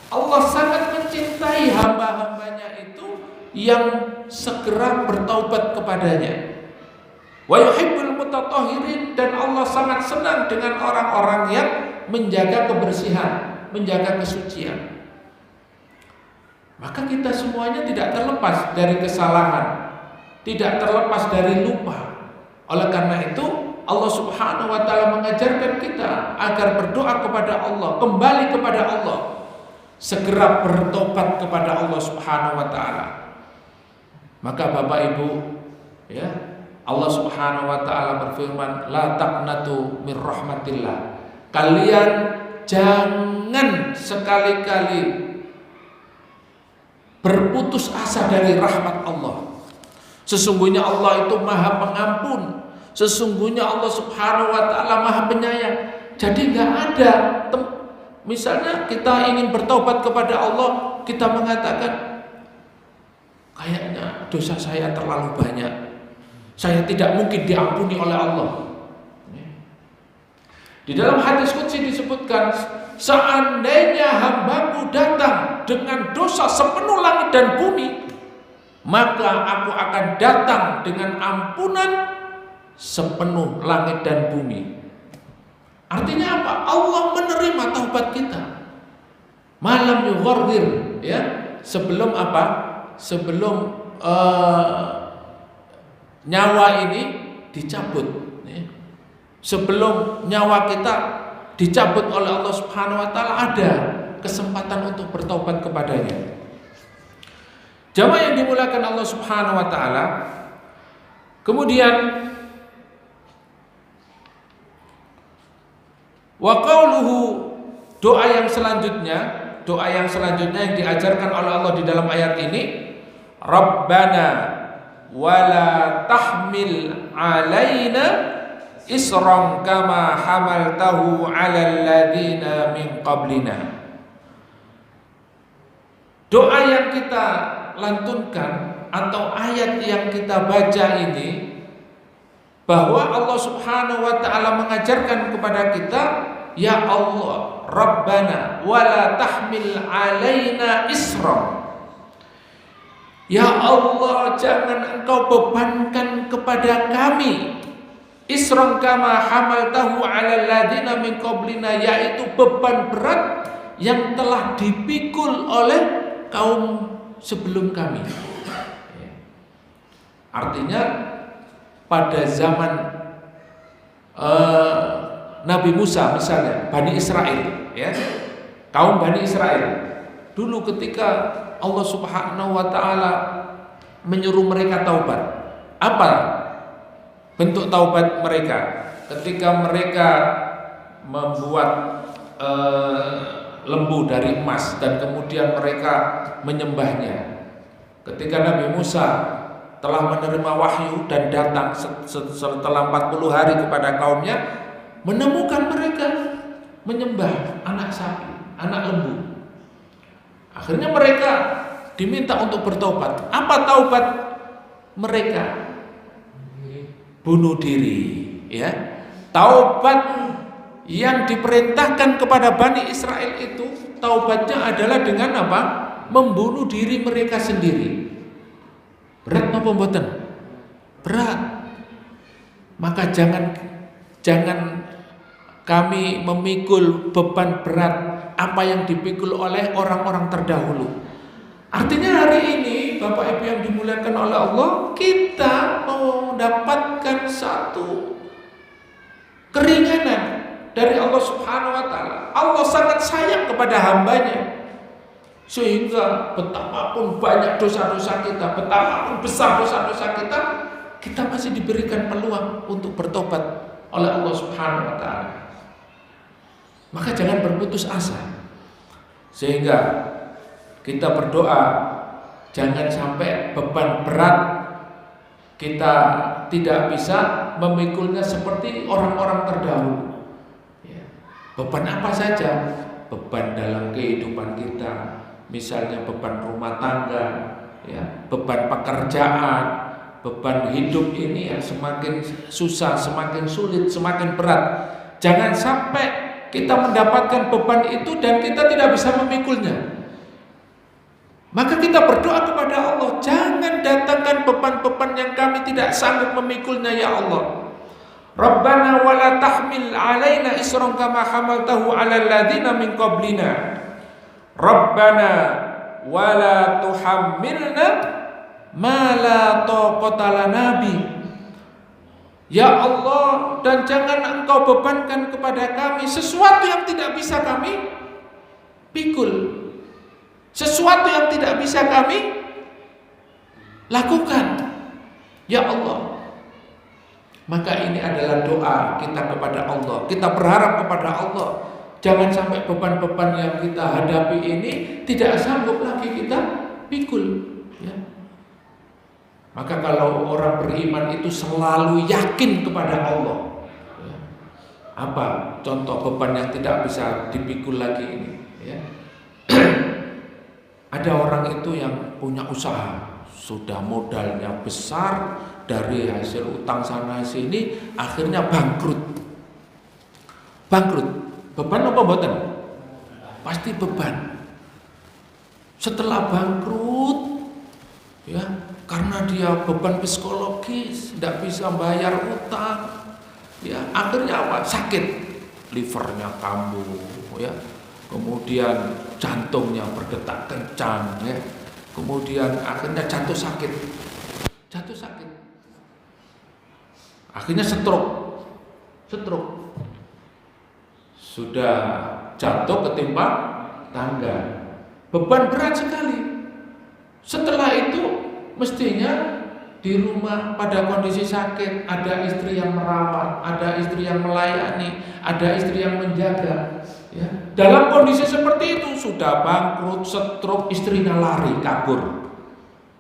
Allah sangat mencintai hamba-hambanya itu yang segera bertaubat kepadanya. Wa yuhibbul mutatahhirin, dan Allah sangat senang dengan orang-orang yang menjaga kebersihan, menjaga kesucian. Maka kita semuanya tidak terlepas dari kesalahan, tidak terlepas dari lupa. Oleh karena itu Allah Subhanahu wa taala mengajarkan kita agar berdoa kepada Allah, kembali kepada Allah, segera bertobat kepada Allah Subhanahu wa taala. Maka Bapak Ibu, ya, Allah Subhanahu wa taala berfirman, la taqnatu mir rahmatillah. Kalian jangan sekali-kali berputus asa dari rahmat Allah. Sesungguhnya Allah itu Maha Pengampun. Sesungguhnya Allah Subhanahu wa taala Maha Penyayang. Jadi enggak ada misalnya kita ingin bertobat kepada Allah, kita mengatakan kayaknya dosa saya terlalu banyak, saya tidak mungkin diampuni oleh Allah. Di dalam hadis qudsi disebutkan, seandainya hambaku datang dengan dosa sepenuh langit dan bumi, maka aku akan datang dengan ampunan sepenuh langit dan bumi. Artinya apa? Allah menerima taubat kita. Malam yughargir, ya, sebelum apa? Sebelum nyawa ini dicabut. Sebelum nyawa kita dicabut oleh Allah Subhanahu wa taala, ada kesempatan untuk bertobat kepadanya. Jamaah yang dimuliakan Allah Subhanahu wa taala. Kemudian wa qauluhu, doa yang selanjutnya yang diajarkan oleh Allah di dalam ayat ini, Rabbana wala tahmil alaina isran kama hamaltahu 'alal ladina min qablina. Doa yang kita lantunkan atau ayat yang kita baca ini, bahwa Allah Subhanahu wa taala mengajarkan kepada kita, ya Allah, Rabbana wala tahmil alaina isran. Ya Allah, jangan engkau bebankan kepada kami isran kama hamaltahu 'alal ladina min qablina, yaitu beban berat yang telah dipikul oleh kaum sebelum kami. Artinya pada zaman Nabi Musa misalnya, Bani Israel, ya, kaum Bani Israel dulu ketika Allah Subhanahu wa taala menyuruh mereka taubat, apa bentuk taubat mereka? Ketika mereka membuat lembu dari emas dan kemudian mereka menyembahnya. Ketika Nabi Musa telah menerima wahyu dan datang setelah 40 hari kepada kaumnya, menemukan mereka menyembah anak sapi, anak lembu. Akhirnya mereka diminta untuk bertobat. Apa taubat mereka? Bunuh diri, ya. Taubat yang diperintahkan kepada Bani Israel itu, taubatnya adalah dengan apa? Membunuh diri mereka sendiri. Berat apa mboten? Berat. Maka jangan kami memikul beban berat apa yang dipikul oleh orang-orang terdahulu. Artinya hari ini Bapak Ibu yang dimuliakan oleh Allah, kita mendapatkan satu keringanan dari Allah Subhanahu wa taala. Allah sangat sayang kepada hambanya. Sehingga betapapun banyak dosa-dosa kita, betapapun besar dosa-dosa kita, kita masih diberikan peluang untuk bertobat oleh Allah Subhanahu wa taala. Maka jangan berputus asa. Sehingga kita berdoa jangan sampai beban berat kita tidak bisa memikulnya seperti orang-orang terdahulu. Beban apa saja? Beban dalam kehidupan kita, misalnya beban rumah tangga, ya, beban pekerjaan, beban hidup ini yang semakin susah, semakin sulit, semakin berat. Jangan sampai kita mendapatkan beban itu dan kita tidak bisa memikulnya. Maka kita berdoa kepada Allah, jangan datangkan beban-beban yang kami tidak sanggup memikulnya ya Allah. Rabbana wala tahmil alaina isran kama hamaltahu alal ladzina min qablina. Rabbana wala tuhammilna ma la taqata lana bi. Ya Allah, dan jangan Engkau bebankan kepada kami sesuatu yang tidak bisa kami pikul. Sesuatu yang tidak bisa kami lakukan. Ya Allah. Maka ini adalah doa kita kepada Allah. Kita berharap kepada Allah. Jangan sampai beban-beban yang kita hadapi ini tidak sanggup lagi kita pikul. Ya. Maka kalau orang beriman itu selalu yakin kepada Allah. Ya. Apa contoh beban yang tidak bisa dipikul lagi ini? Ya. Ada orang itu yang punya usaha, sudah modalnya besar, dari hasil utang sana sini akhirnya bangkrut. Beban apa mboten? Pasti beban. Setelah bangkrut, ya, karena dia beban psikologis, tidak bisa bayar utang, ya, akhirnya apa? Sakit, livernya kambuh, ya, kemudian jantungnya berdetak kencang, ya, kemudian akhirnya jatuh sakit. Akhirnya stroke. Sudah jatuh ketimpa tangga. Beban berat sekali. Setelah itu mestinya di rumah pada kondisi sakit, ada istri yang merawat, ada istri yang melayani, ada istri yang menjaga. Ya. Dalam kondisi seperti itu sudah bangkrut, stroke, istrinya lari kabur.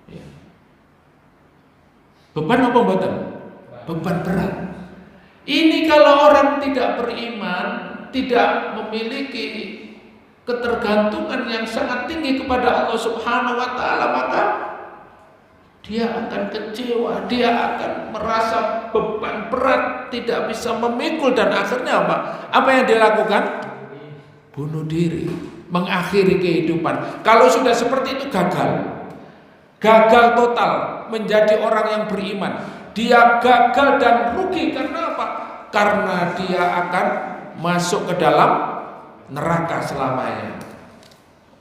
Ya. Beban apa mboten? Beban berat. Ini kalau orang tidak beriman, tidak memiliki ketergantungan yang sangat tinggi kepada Allah Subhanahu wa taala, maka dia akan kecewa, dia akan merasa beban berat, tidak bisa memikul, dan akhirnya apa? Apa yang dia lakukan? Bunuh diri, mengakhiri kehidupan. Kalau sudah seperti itu gagal total menjadi orang yang beriman. Dia gagal dan rugi karena apa? Karena dia akan masuk ke dalam neraka selamanya.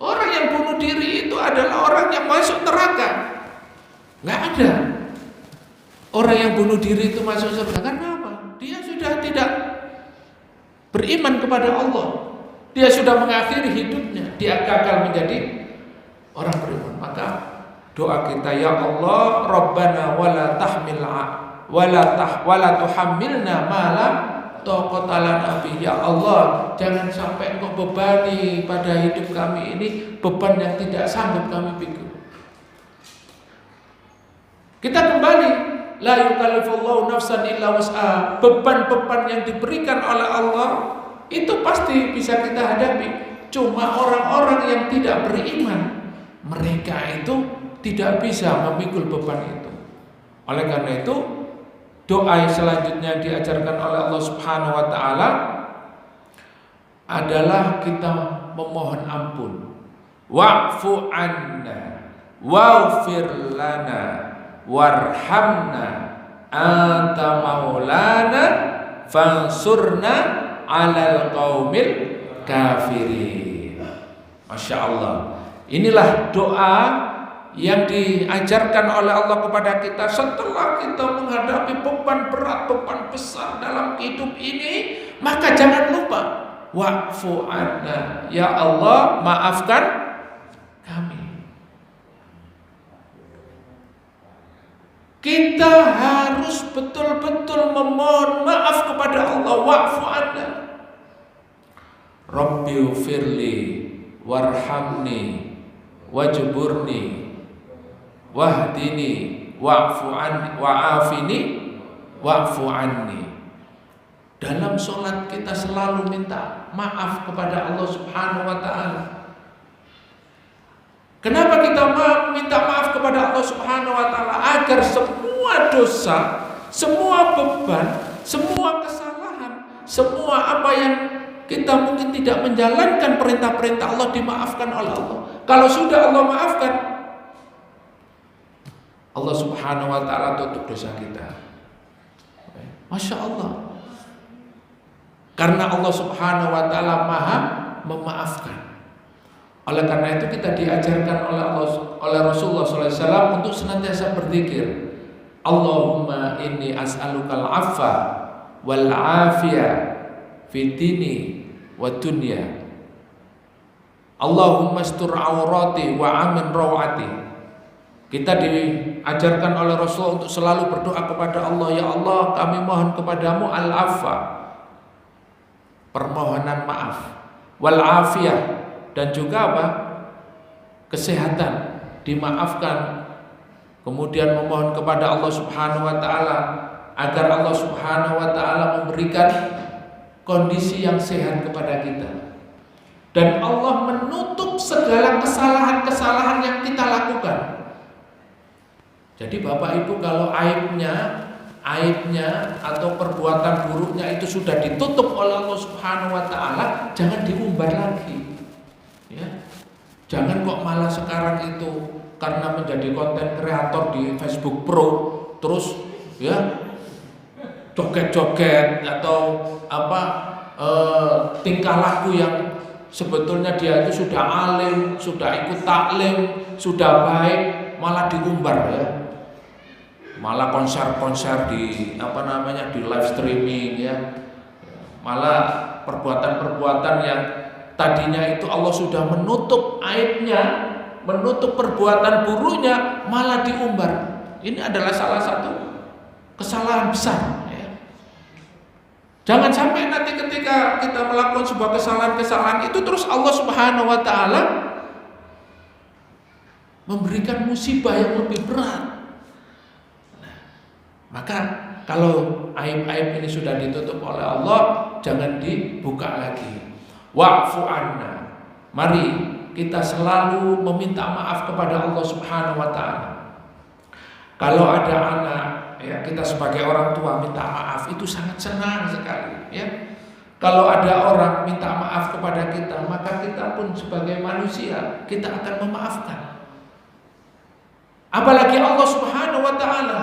Orang yang bunuh diri itu adalah orang yang masuk neraka. Nggak ada orang yang bunuh diri itu masuk surga. Karena apa? Dia sudah tidak beriman kepada Allah. Dia sudah mengakhiri hidupnya. Dia gagal menjadi orang beriman. Maka doa kita, ya Allah, Rabbana wala tahmil wala tuhammilna ma la taqata lana bi. Ya Allah, jangan sampai Engkau bebani pada hidup kami ini beban yang tidak sanggup kami pikul. Kita kembali, la yukallifullahu nafsan illa wus'aha. Beban-beban yang diberikan oleh Allah itu pasti bisa kita hadapi. Cuma orang-orang yang tidak beriman, mereka itu tidak bisa memikul beban itu. Oleh karena itu, doa selanjutnya diajarkan oleh Allah Subhanahu wa taala adalah kita memohon ampun. Wa'fu anna waghfir lana warhamna anta maulana fansurna 'alal qaumil kafirin. Masya Allah. Inilah doa yang diajarkan oleh Allah kepada kita setelah kita menghadapi beban berat, beban besar dalam hidup ini. Maka jangan lupa, wa'fu anna, ya Allah maafkan kami. Kita harus betul-betul memohon maaf kepada Allah. Wa'fu anna, Rabbi firli warhamni wajburni wahdini wa'fu anni wa'afini wa'fu anni. Dalam sholat kita selalu minta maaf kepada Allah Subhanahu wa ta'ala. Kenapa kita minta maaf kepada Allah Subhanahu wa ta'ala? Agar semua dosa, semua beban, semua kesalahan, semua apa yang kita mungkin tidak menjalankan perintah-perintah Allah dimaafkan oleh Allah. Kalau sudah Allah maafkan, Allah Subhanahu wa ta'ala tutup dosa kita. Masya Allah. Karena Allah Subhanahu wa ta'ala maha memaafkan. Oleh karena itu kita diajarkan oleh Rasulullah SAW untuk senantiasa berzikir. Allahumma inni as'alukal afwa wal afiyah fi dini wa dunya. Allahumma astur aurati wa amin rawati. Kita diajarkan oleh Rasul untuk selalu berdoa kepada Allah, ya Allah kami mohon kepadamu al-afwa, permohonan maaf, wal afiyah, dan juga apa? Kesehatan, dimaafkan. Kemudian memohon kepada Allah Subhanahu wa taala agar Allah Subhanahu wa taala memberikan kondisi yang sehat kepada kita. Dan Allah menutup segala kesalahan-kesalahan yang kita lakukan. Jadi Bapak Ibu, kalau aibnya atau perbuatan buruknya itu sudah ditutup oleh Allah Subhanahu wa taala, jangan diumbar lagi. Ya. Jangan kok malah sekarang itu karena menjadi konten kreator di Facebook Pro terus ya joget-joget atau apa tingkah laku yang sebetulnya dia itu sudah alim, sudah ikut taklim, sudah baik, malah diumbar ya. Malah konser-konser di di live streaming ya. Malah perbuatan-perbuatan yang tadinya itu Allah sudah menutup aibnya, menutup perbuatan buruknya, malah diumbar. Ini adalah salah satu kesalahan besar ya. Jangan sampai nanti ketika kita melakukan sebuah kesalahan-kesalahan itu terus Allah Subhanahu wa taala memberikan musibah yang lebih berat. Maka kalau aib-aib ini sudah ditutup oleh Allah, jangan dibuka lagi. Wa'fu anna. Mari kita selalu meminta maaf kepada Allah Subhanahu wa taala. Kalau ada anak, ya kita sebagai orang tua minta maaf itu sangat senang sekali, ya. Kalau ada orang minta maaf kepada kita, maka kita pun sebagai manusia kita akan memaafkan. Apalagi Allah Subhanahu wa taala.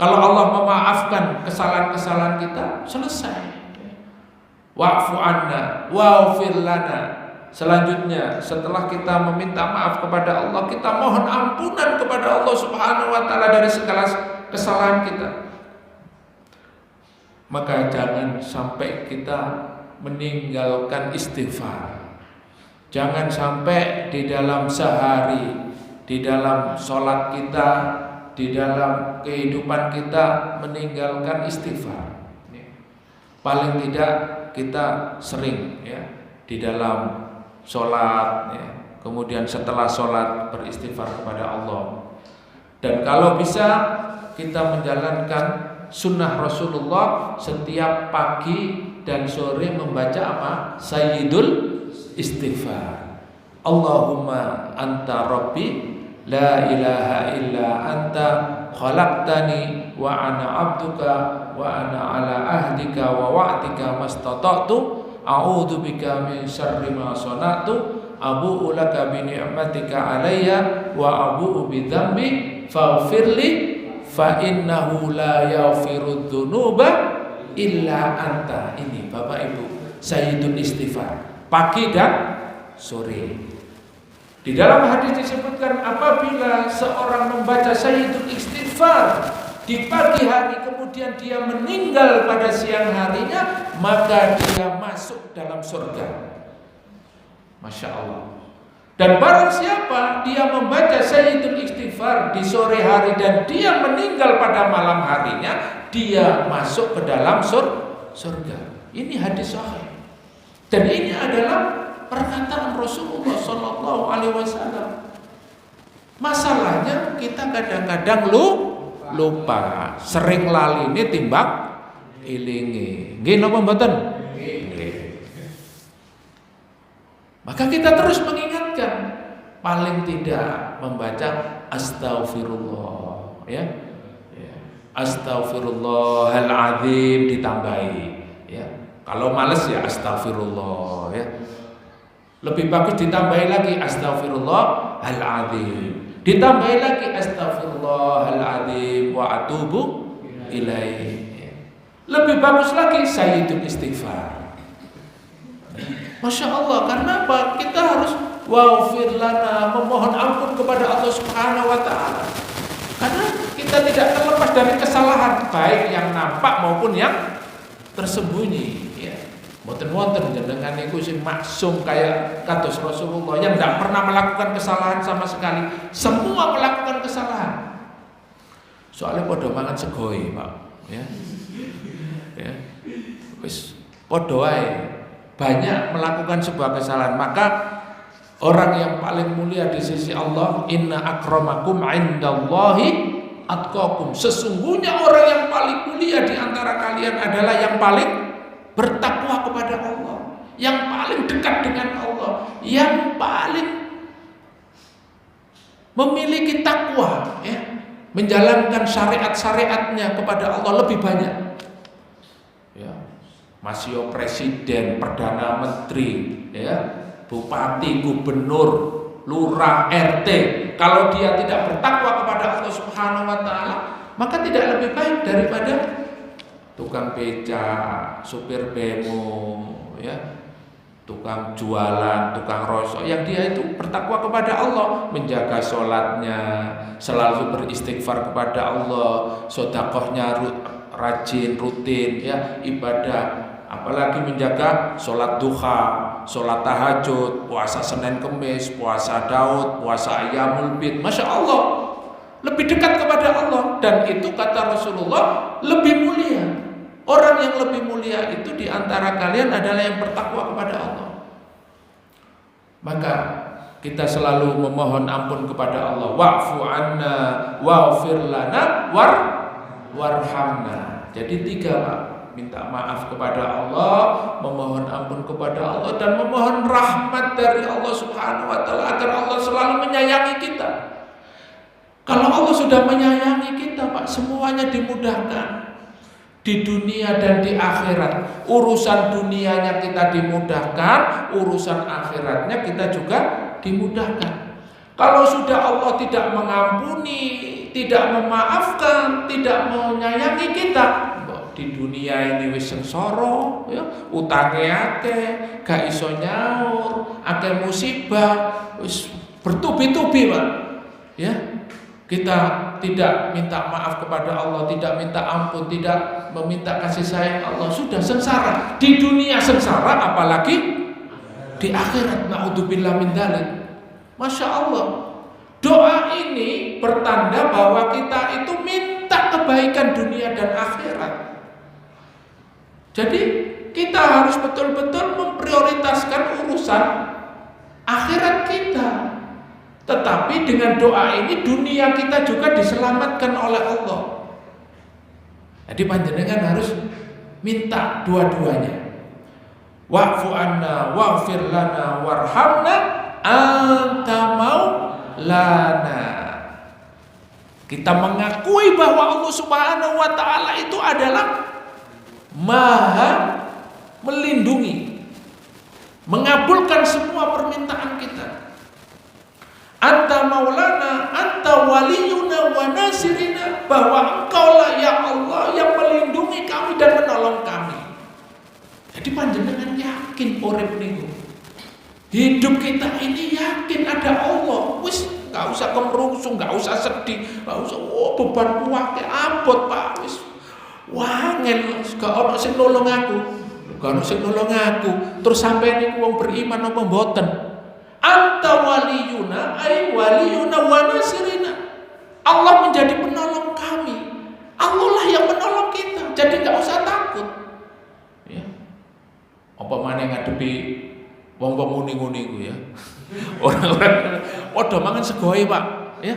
Kalau Allah memaafkan kesalahan-kesalahan kita, selesai. Wa'fu anna waghfir lana. Selanjutnya, setelah kita meminta maaf kepada Allah, kita mohon ampunan kepada Allah Subhanahu wa taala dari segala kesalahan kita. Maka jangan sampai kita meninggalkan istighfar. Jangan sampai di dalam sehari, di dalam sholat kita, di dalam kehidupan kita meninggalkan istighfar. Paling tidak kita sering ya di dalam sholat ya, kemudian setelah sholat beristighfar kepada Allah. Dan kalau bisa kita menjalankan sunnah Rasulullah setiap pagi dan sore membaca apa? Sayyidul istighfar. Allahumma anta rabbi la ilaha illa anta khalaqtani wa ana abduka wa ana ala ahdika wa wa'dika mastata'tu a'udzu bika min syarri ma sana'tu abu'u laka bi ni'matika alayya wa abu'u bi dzambi faghfirli fa innahu la yaghfiru dzunuba illa anta. Ini Bapak Ibu Sayyidul Istighfar pagi dan sore. Di dalam hadis disebutkan apabila seorang membaca Sayyidul Istighfar di pagi hari kemudian dia meninggal pada siang harinya, maka dia masuk dalam surga. Masya Allah. Dan barang siapa dia membaca Sayyidul Istighfar di sore hari dan dia meninggal pada malam harinya, dia masuk ke dalam surga. Ini hadis sahih. Dan ini adalah perkataan Rasulullah Sallallahu Alaihi Wasallam. Masalahnya kita kadang-kadang lupa, sering lali ini timbang ilingi. Nggih napa mboten? Maka kita terus mengingatkan, paling tidak membaca astaghfirullah, ya. Astaghfirullahaladzim ditambahi, ya. Kalau males ya astaghfirullah, ya. Lebih bagus ditambahi lagi astaghfirullahaladzim, ditambahi lagi astaghfirullahaladzim wa atubu ilaihi. Lebih bagus lagi Sayyidul Istighfar. Masya Allah, karena apa? Kita harus waghfir lana, memohon ampun kepada Allah Subhanahu wa taala. Karena kita tidak terlepas dari kesalahan, baik yang nampak maupun yang tersembunyi, ya. Mboten-mboten jenengan niku sing maksum kayak kados Rasulullah yang tidak pernah melakukan kesalahan sama sekali. Semua melakukan kesalahan. Soalnya padha mangan segoi, Pak, ya. Ya. Wis padha wae banyak melakukan sebuah kesalahan, maka orang yang paling mulia di sisi Allah, inna akramakum indallahi atqakum. Sesungguhnya orang yang paling mulia di antara kalian adalah yang paling bertakwa kepada Allah, yang paling dekat dengan Allah, yang paling memiliki takwa, ya, menjalankan syariat-syariatnya kepada Allah lebih banyak. Ya. Masih presiden, perdana menteri, ya, bupati, gubernur, lurah, RT, kalau dia tidak bertakwa kepada Allah Subhanahu wa taala, maka tidak lebih baik daripada tukang becak, supir bemo, ya, tukang jualan, tukang rosok, yang dia itu bertakwa kepada Allah, menjaga sholatnya, selalu beristighfar kepada Allah, sedekahnya rajin, rutin, ya, ibadah. Apalagi menjaga sholat duha, sholat tahajud, puasa Senin Kemis, puasa Daud, puasa Ayyamul Bid. Masya Allah, lebih dekat kepada Allah. Dan itu kata Rasulullah lebih mulia. Orang yang lebih mulia itu diantara kalian adalah yang bertakwa kepada Allah. Maka kita selalu memohon ampun kepada Allah. Wa'fu anna wa'fir lana warhamna. Jadi 3, Pak. Minta maaf kepada Allah, memohon ampun kepada Allah, dan memohon rahmat dari Allah Subhanahu wa taala agar Allah selalu menyayangi kita. Kalau Allah sudah menyayangi kita, Pak, semuanya dimudahkan. Di dunia dan di akhirat. Urusan dunianya kita dimudahkan, urusan akhiratnya kita juga dimudahkan. Kalau sudah Allah tidak mengampuni, tidak memaafkan, tidak menyayangi kita, di dunia ini wis sengsara, ya, utange akeh, gak iso nyaur, akeh musibah, wis bertubi-tubi, Pak. Ya. Kita tidak minta maaf kepada Allah, tidak minta ampun, tidak meminta kasih sayang Allah, sudah sengsara. Di dunia sengsara, apalagi di akhirat. Naudzubillah min dzalik. Masya Allah. Doa ini bertanda bahwa kita itu minta kebaikan dunia dan akhirat. Jadi kita harus betul-betul memprioritaskan urusan akhirat kita. Tetapi dengan doa ini dunia kita juga diselamatkan oleh Allah. Jadi panjenengan harus minta dua-duanya. wa'fu anna waghfir lana warhamna anta maulana. Kita mengakui bahwa Allah Subhanahu wa taala itu adalah Maha melindungi, mengabulkan semua permintaan kita. Anta maulana, anta waliyuna wa nasirina, bahwa engkaulah ya Allah yang melindungi kami dan menolong kami. Jadi panjenengan yakin urip niku. Hidup kita ini yakin ada Allah. Wis enggak usah kemerungsung, enggak usah sedih, enggak usah beban kuwake abot Pak. Wis wangel gak ono sing nolong aku. Gak ono sing nolong aku. Terus sampeyan niku wong beriman apa mboten? Anta waliyuna ay waliyuna wa nasirina. Allah menjadi penolong kami. Allah lah yang menolong kita. Jadi enggak usah takut. Ya. Apa maneh ngadepi wong-wong nguni-nguni ku ya. Orang-orang padha mangan segoe, Pak, ya.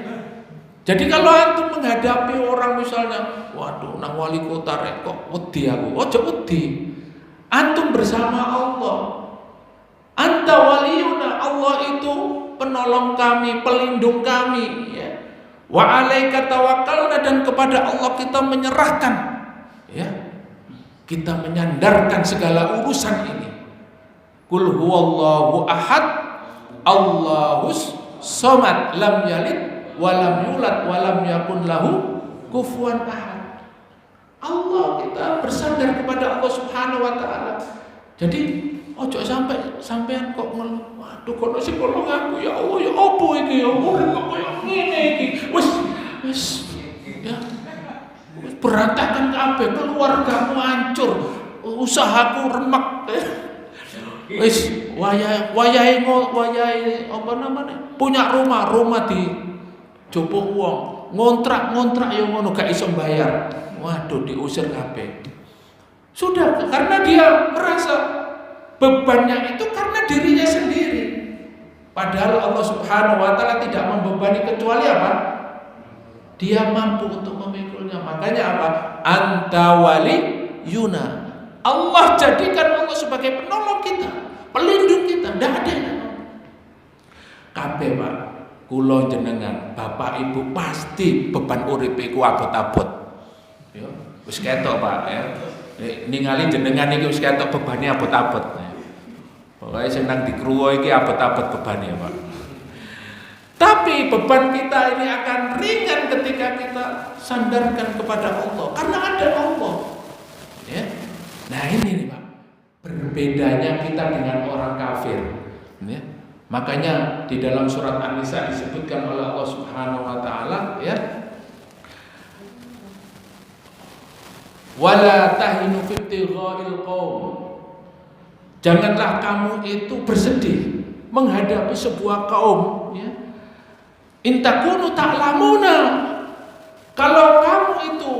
Jadi kalau antum menghadapi orang misalnya, waduh nang wali kota rek kok wedi aku. Ojo wedi. Antum bersama Allah. Anta waliyuna, Allah itu penolong kami, pelindung kami, ya. Wa alaika tawakkalna, dan kepada Allah kita menyerahkan, ya. Kita menyandarkan segala urusan ini. Qul huwallahu ahad, Allahus somad, lam yalid walam yulad walam yakun lahu kufuwan ahad. Allah, kita bersandar kepada Allah Subhanahu wa taala. Jadi ojo sampean kok ngeluh, waduh kono sing nolong aku ya Allah, ya opo iki ya Allah, kok koyo ngene iki. Wis ya. Wis berantakan kabeh, keluargamu hancur, usahaku remek. Wis wayahe apa namanya? Punya rumah di jupuk wong, ngontrak ya ngono gak iso bayar. Waduh, diusir kabeh. Sudah, karena dia merasa bebannya itu karena dirinya sendiri. Padahal Allah Subhanahu wa taala tidak membebani kecuali apa? Dia mampu untuk memikulnya. Makanya apa? Anta waliyuna. Allah jadikan Allah sebagai penolong kita, pelindung kita. Tidak ada yang kabeh, Pak. Kula jenengan, bapak ibu pasti beban uripe ku abot-abot. Ya, wis ketok, Pak, ya. Ningali jenengan iki wis ketok bebane abot-abot. Pokoke sing nang dikruwo iki abot-abot bebane, Pak. Tapi beban kita ini akan ringan ketika kita sandarkan kepada Allah, karena ada Allah. Ya. Nah ini nih, Pak, berbedanya kita dengan orang kafir, ya. Makanya di dalam surat An-Nisa disebutkan oleh Allah Subhanahu wa taala, ya, wala tahinu fi ibtigha'il qaum. Janganlah kamu itu bersedih menghadapi sebuah kaum, ya. In takunu ta'lamuna, kalau kamu itu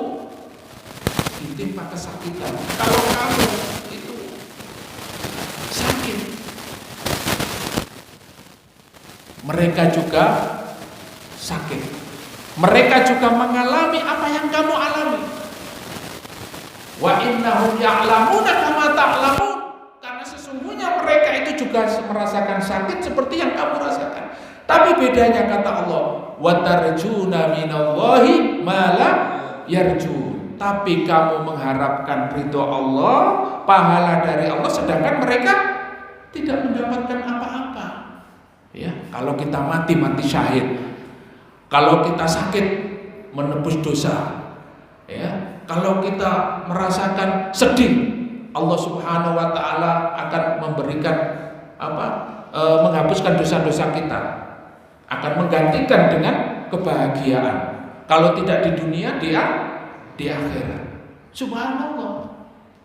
ditimpa kesakitan, kalau kamu itu sakit, mereka juga sakit, mereka juga mengalami apa yang kamu alami. Wa innahum ya'lamuna kama ta'lamun, karena sesungguhnya mereka itu juga merasakan sakit seperti yang kamu rasakan. Tapi bedanya kata Allah, wa tarjuna minallahi ma la yarjun. Tapi kamu mengharapkan ridho Allah, pahala dari Allah, sedangkan mereka tidak mendapatkan apa-apa. Ya, kalau kita mati syahid. Kalau kita sakit menebus dosa. Ya, kalau kita merasakan sedih, Allah Subhanahu wa taala akan memberikan menghapuskan dosa-dosa kita, akan menggantikan dengan kebahagiaan. Kalau tidak di dunia, di akhirat. Subhanallah.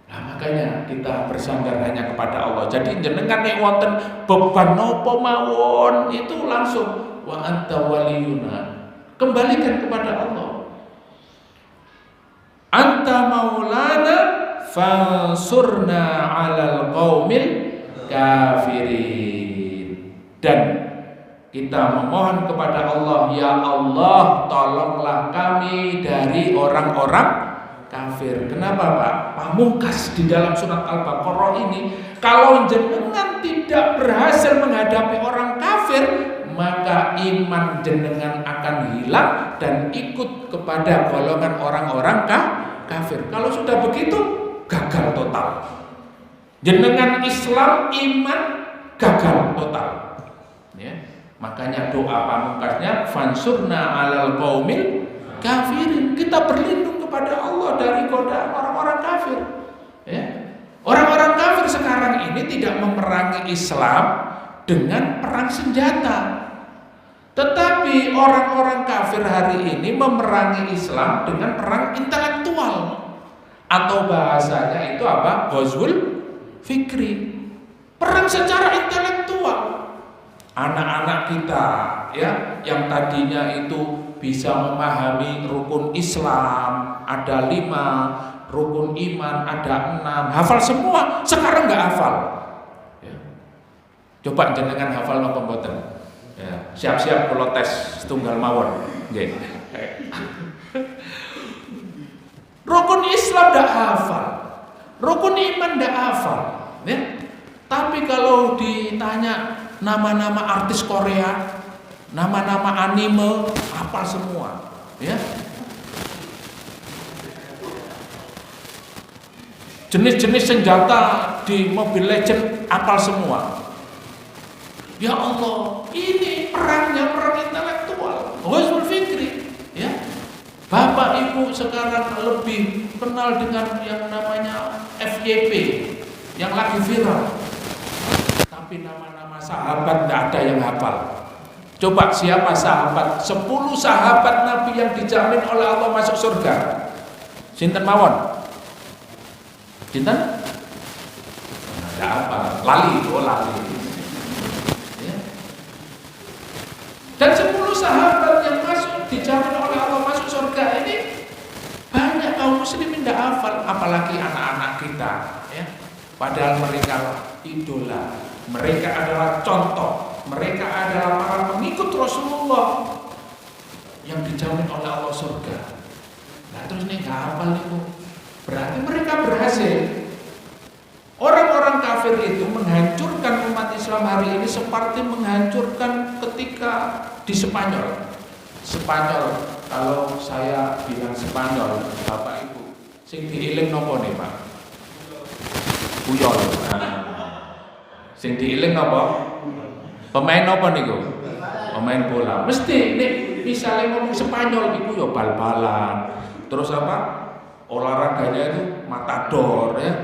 Nah, makanya kita bersandar hanya kepada Allah. Jadi jenengan nek wonten beban napa mawon itu langsung wa anta waliyuna. Kembalikan kepada Allah. Anta maulana fansurna 'alal qaumil kafirin. Dan kita memohon kepada Allah, ya Allah, tolonglah kami dari orang-orang kafir. Kenapa Pak? Pamungkas di dalam surat Al-Baqarah ini, kalau jenengan tidak berhasil menghadapi orang kafir, maka iman jenengan akan hilang dan ikut kepada golongan orang-orang kafir. Kalau sudah begitu, gagal total. Jenengan Islam, iman, gagal total. Ya. Makanya doa pamungkasnya, fansurna alal qaumil kafirin. Kita berlindung kepada Allah dari godaan orang-orang kafir. Ya. Orang-orang kafir sekarang ini tidak memerangi Islam dengan perang senjata, tetapi orang-orang kafir hari ini memerangi Islam dengan perang intelektual, atau bahasanya itu apa? Ghazwul fikri, perang secara intelektual. Anak-anak kita ya, yang tadinya itu bisa memahami rukun Islam ada 5, rukun iman ada 6, hafal semua, sekarang nggak hafal. Ya. Coba jenengan hafal napa mboten? Ya, siap-siap kalau tes setunggal mawon. Nggih. Rukun Islam ndak hafal, rukun iman ndak hafal, ya. Tapi kalau ditanya nama-nama artis Korea, nama-nama anime, hafal semua, ya. Jenis-jenis senjata di Mobile Legends hafal semua. Ya Allah, ini perangnya perang intelektual, ghazwul fikri, ya. Bapak Ibu sekarang lebih kenal dengan yang namanya FYP yang lagi viral. Tapi nama-nama sahabat tidak ada yang hafal. Coba siapa sahabat 10 sahabat Nabi yang dijamin oleh Allah masuk surga? Sinten mawon? Sinten? Tidak apa, lali, lali. Ya. Dan 10 sahabat yang masuk dijamin oleh Allah masuk surga ini banyak kaum muslimin tidak hafal, apalagi anak-anak kita. Ya. Padahal mereka idola. Mereka adalah contoh, mereka adalah para pengikut Rasulullah yang dijamin oleh Allah surga. Nah terus ini nggak hafal itu, berarti mereka berhasil. Orang-orang kafir itu menghancurkan umat Islam hari ini seperti menghancurkan ketika di Spanyol. Spanyol, kalau saya bilang Spanyol, Bapak Ibu, sing diiling nopo nih Pak? Puyol. Sing diiling apa? Pemain apa niku? Pemain bola. Mesti nek misalnya ngomong Spanyol iku ya bal-balan. Terus apa? Olahraganya itu matador ya.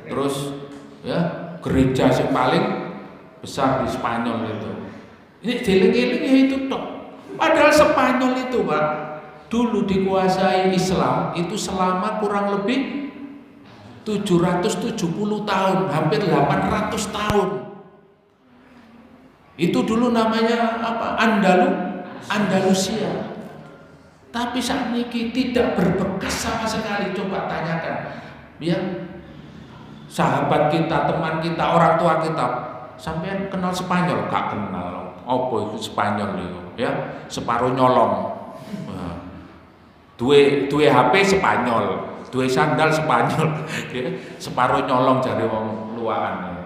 Terus ya gereja yang paling besar di Spanyol itu. Ini dieling-eling ya itu tok. Padahal Spanyol itu Pak, dulu dikuasai Islam itu selama kurang lebih 770 tahun, hampir 800 tahun. Itu dulu namanya apa? Andalusia. Tapi saat ini tidak berbekas sama sekali. Coba tanyakan, ya, sahabat kita, teman kita, orang tua kita, sampean kenal Spanyol? Gak kenal. Apa itu Spanyol itu? Ya, separuh nyolong. Duwe HP Spanyol. Dua sandal Spanyol, separuh nyolong dari wong luaran,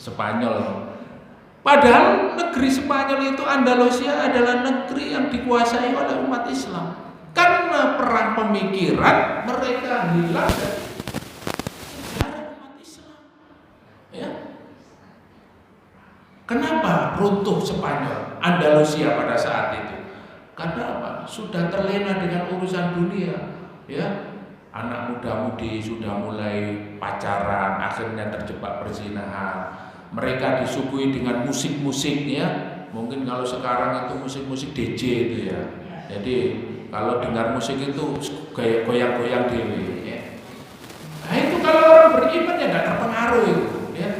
Spanyol. Padahal negeri Spanyol itu, Andalusia adalah negeri yang dikuasai oleh umat Islam. Karena perang pemikiran mereka hilang dari umat Islam. Ya. Kenapa runtuh Spanyol, Andalusia pada saat itu? Karena apa? Sudah terlena dengan urusan dunia, ya. Anak muda-mudi sudah mulai pacaran, akhirnya terjebak perzinahan. Mereka disuguhi dengan musik-musiknya. Mungkin kalau sekarang itu musik-musik DJ itu ya. Jadi kalau dengar musik itu kayak goyang-goyang dewe. Ya. Nah itu kalau orang beriman ya nggak terpengaruh itu. Ya.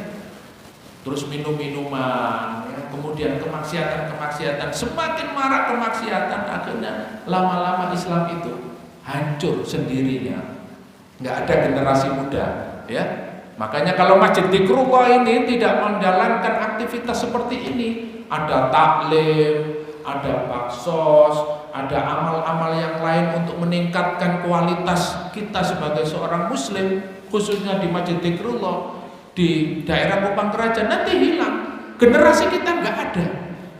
Terus minum-minuman, ya. Kemudian kemaksiatan-kemaksiatan, semakin marak kemaksiatan, akhirnya lama-lama Islam itu hancur sendirinya, nggak ada generasi muda, ya. Makanya kalau Masjid Dzikrullah ini tidak menjalankan aktivitas seperti ini, ada taklim, ada baksos, ada amal-amal yang lain untuk meningkatkan kualitas kita sebagai seorang muslim, khususnya di Masjid Dzikrullah di daerah Kupang Kerajaan, nanti hilang. Generasi kita nggak ada,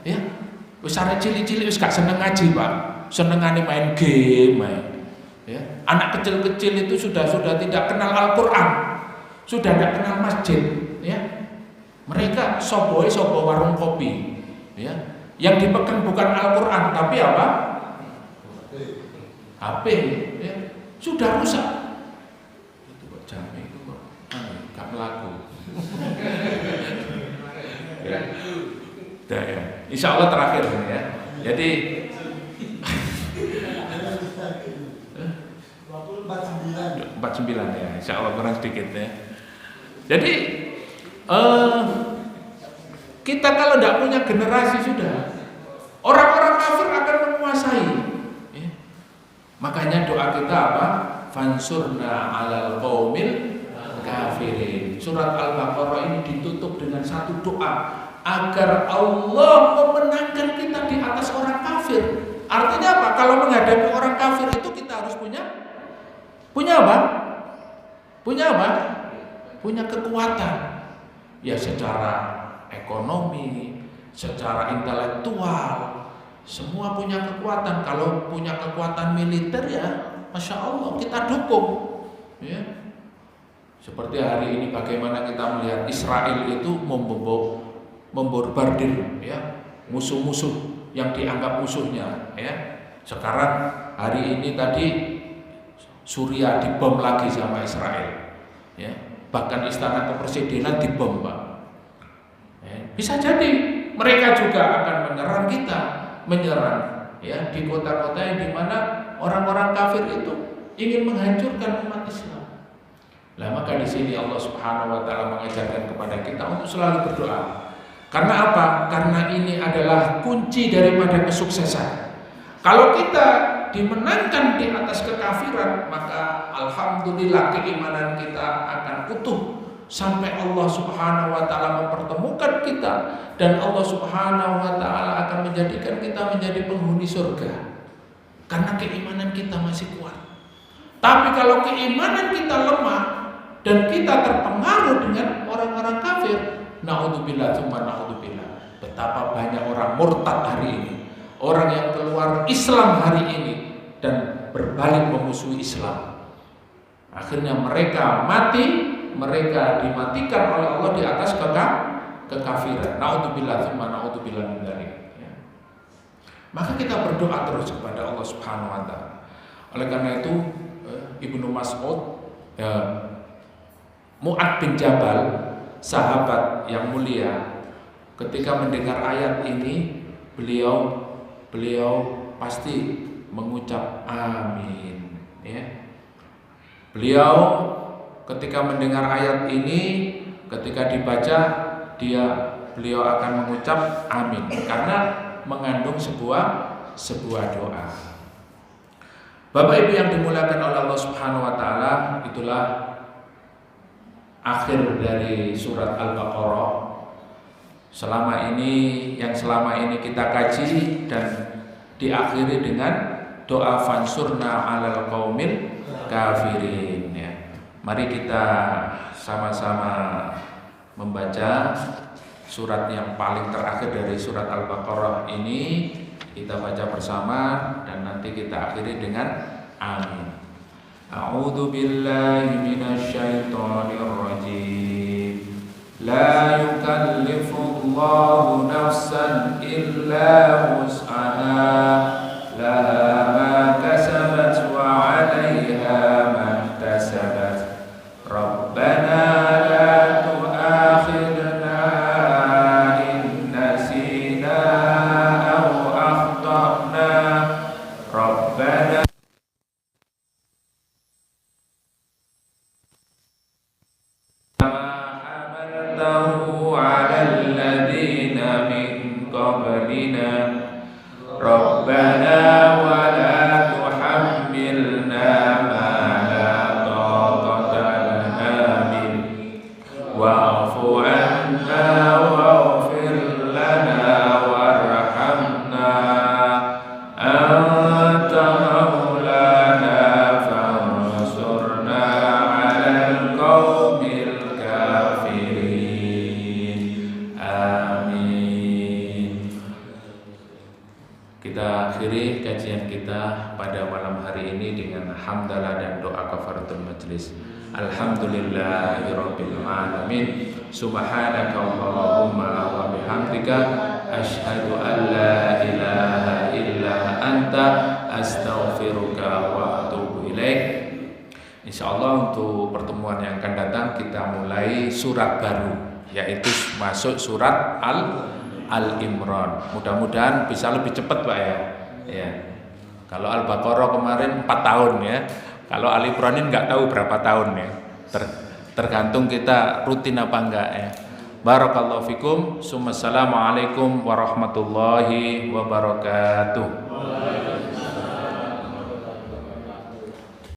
ya. Wis arek cilik-cilik wis gak seneng ngaji, Pak. Senengane main game, ya. Anak kecil-kecil itu sudah tidak kenal Al-Qur'an, sudah tidak kenal masjid, ya. Mereka sobo warung kopi, ya. Yang dipegang bukan Al-Qur'an tapi apa? HP, ya. Sudah rusak. Itu kok jame itu kok gak melaku. Ya. Dah ya. Insya Allah terakhir ya. Jadi 49 ya. Insya Allah kurang sedikit ya. Jadi kita kalau tidak punya generasi sudah, orang-orang kafir akan menguasai. Ya. Makanya doa kita apa? Fansurna 'alal qaumil kafirin. Surat Al-Baqarah ini ditutup dengan satu doa agar Allah memenangkan kita di atas orang kafir. Artinya apa? Kalau menghadapi orang kafir itu kita harus punya apa? Punya kekuatan. Ya secara ekonomi, secara intelektual, semua punya kekuatan. Kalau punya kekuatan militer ya, Masya Allah kita dukung. Ya. Seperti hari ini bagaimana kita melihat Israel itu membombardir ya musuh-musuh yang dianggap musuhnya ya. Sekarang hari ini tadi Suriah dibom lagi sama Israel ya. Bahkan istana kepresidenan dibom, Pak. Ya. Bisa jadi mereka juga akan menyerang ya di kota-kota yang dimana orang-orang kafir itu ingin menghancurkan umat Islam. Nah, maka di sini Allah Subhanahu wa taala mengajarkan kepada kita untuk selalu berdoa. Karena apa? Karena ini adalah kunci daripada kesuksesan. Kalau kita dimenangkan di atas kekafiran, maka alhamdulillah keimanan kita akan utuh sampai Allah Subhanahu wa taala mempertemukan kita dan Allah Subhanahu wa taala akan menjadikan kita menjadi penghuni surga. Karena keimanan kita masih kuat. Tapi kalau keimanan kita lemah dan kita terpengaruh dengan orang-orang kafir, naudzubillah tsumma naudzubillah. Betapa banyak orang murtad hari ini, orang yang keluar Islam hari ini dan berbalik memusuhi Islam. Akhirnya mereka mati, mereka dimatikan oleh Allah di atas kekafiran. Naudzubillah tsumma naudzubillah min dzalik. Maka kita berdoa terus kepada Allah Subhanahu wa taala. Oleh karena itu Ibnu Mas'ud Mu'ad bin Jabal, sahabat yang mulia, ketika mendengar ayat ini beliau pasti mengucap amin ya. Beliau ketika mendengar ayat ini, ketika dibaca beliau akan mengucap amin karena mengandung sebuah doa. Bapak Ibu yang dimuliakan oleh Allah Subhanahu wa taala, itulah akhir dari surat Al-Baqarah. Selama ini kita kaji dan diakhiri dengan doa fansurna 'alal qaumil kafirin ya. Mari kita sama-sama membaca surat yang paling terakhir dari surat Al-Baqarah ini. Kita baca bersama dan nanti kita akhiri dengan amin. A'udzu billahi minasyaitonir rajim. La yukallifullahu nafsan illa wus'aha. Laha ma kasabat wa 'alaiha ma iktasabat. Rabbana la tu'akhidna in nasina aw akhtana. Rabbana Rabbana wa la tuhammilna ma hamdalah dan doa kafaratul majlis. Alhamdulillahirabbil alamin. Subhanaka Allahumma wa bihamdika asyhadu an la ilaha illa anta astaghfiruka wa atubu ilaik. Insyaallah untuk pertemuan yang akan datang kita mulai surat baru, yaitu masuk surat Al-Imran. Mudah-mudahan bisa lebih cepat Pak ya. Ya. Kalau Al-Baqarah kemarin 4 tahun ya. Kalau Al-Imran ini nggak tahu berapa tahun ya. Tergantung kita rutin apa enggak ya. Barakallahu fikum. Assalamualaikum warahmatullahi wabarakatuh.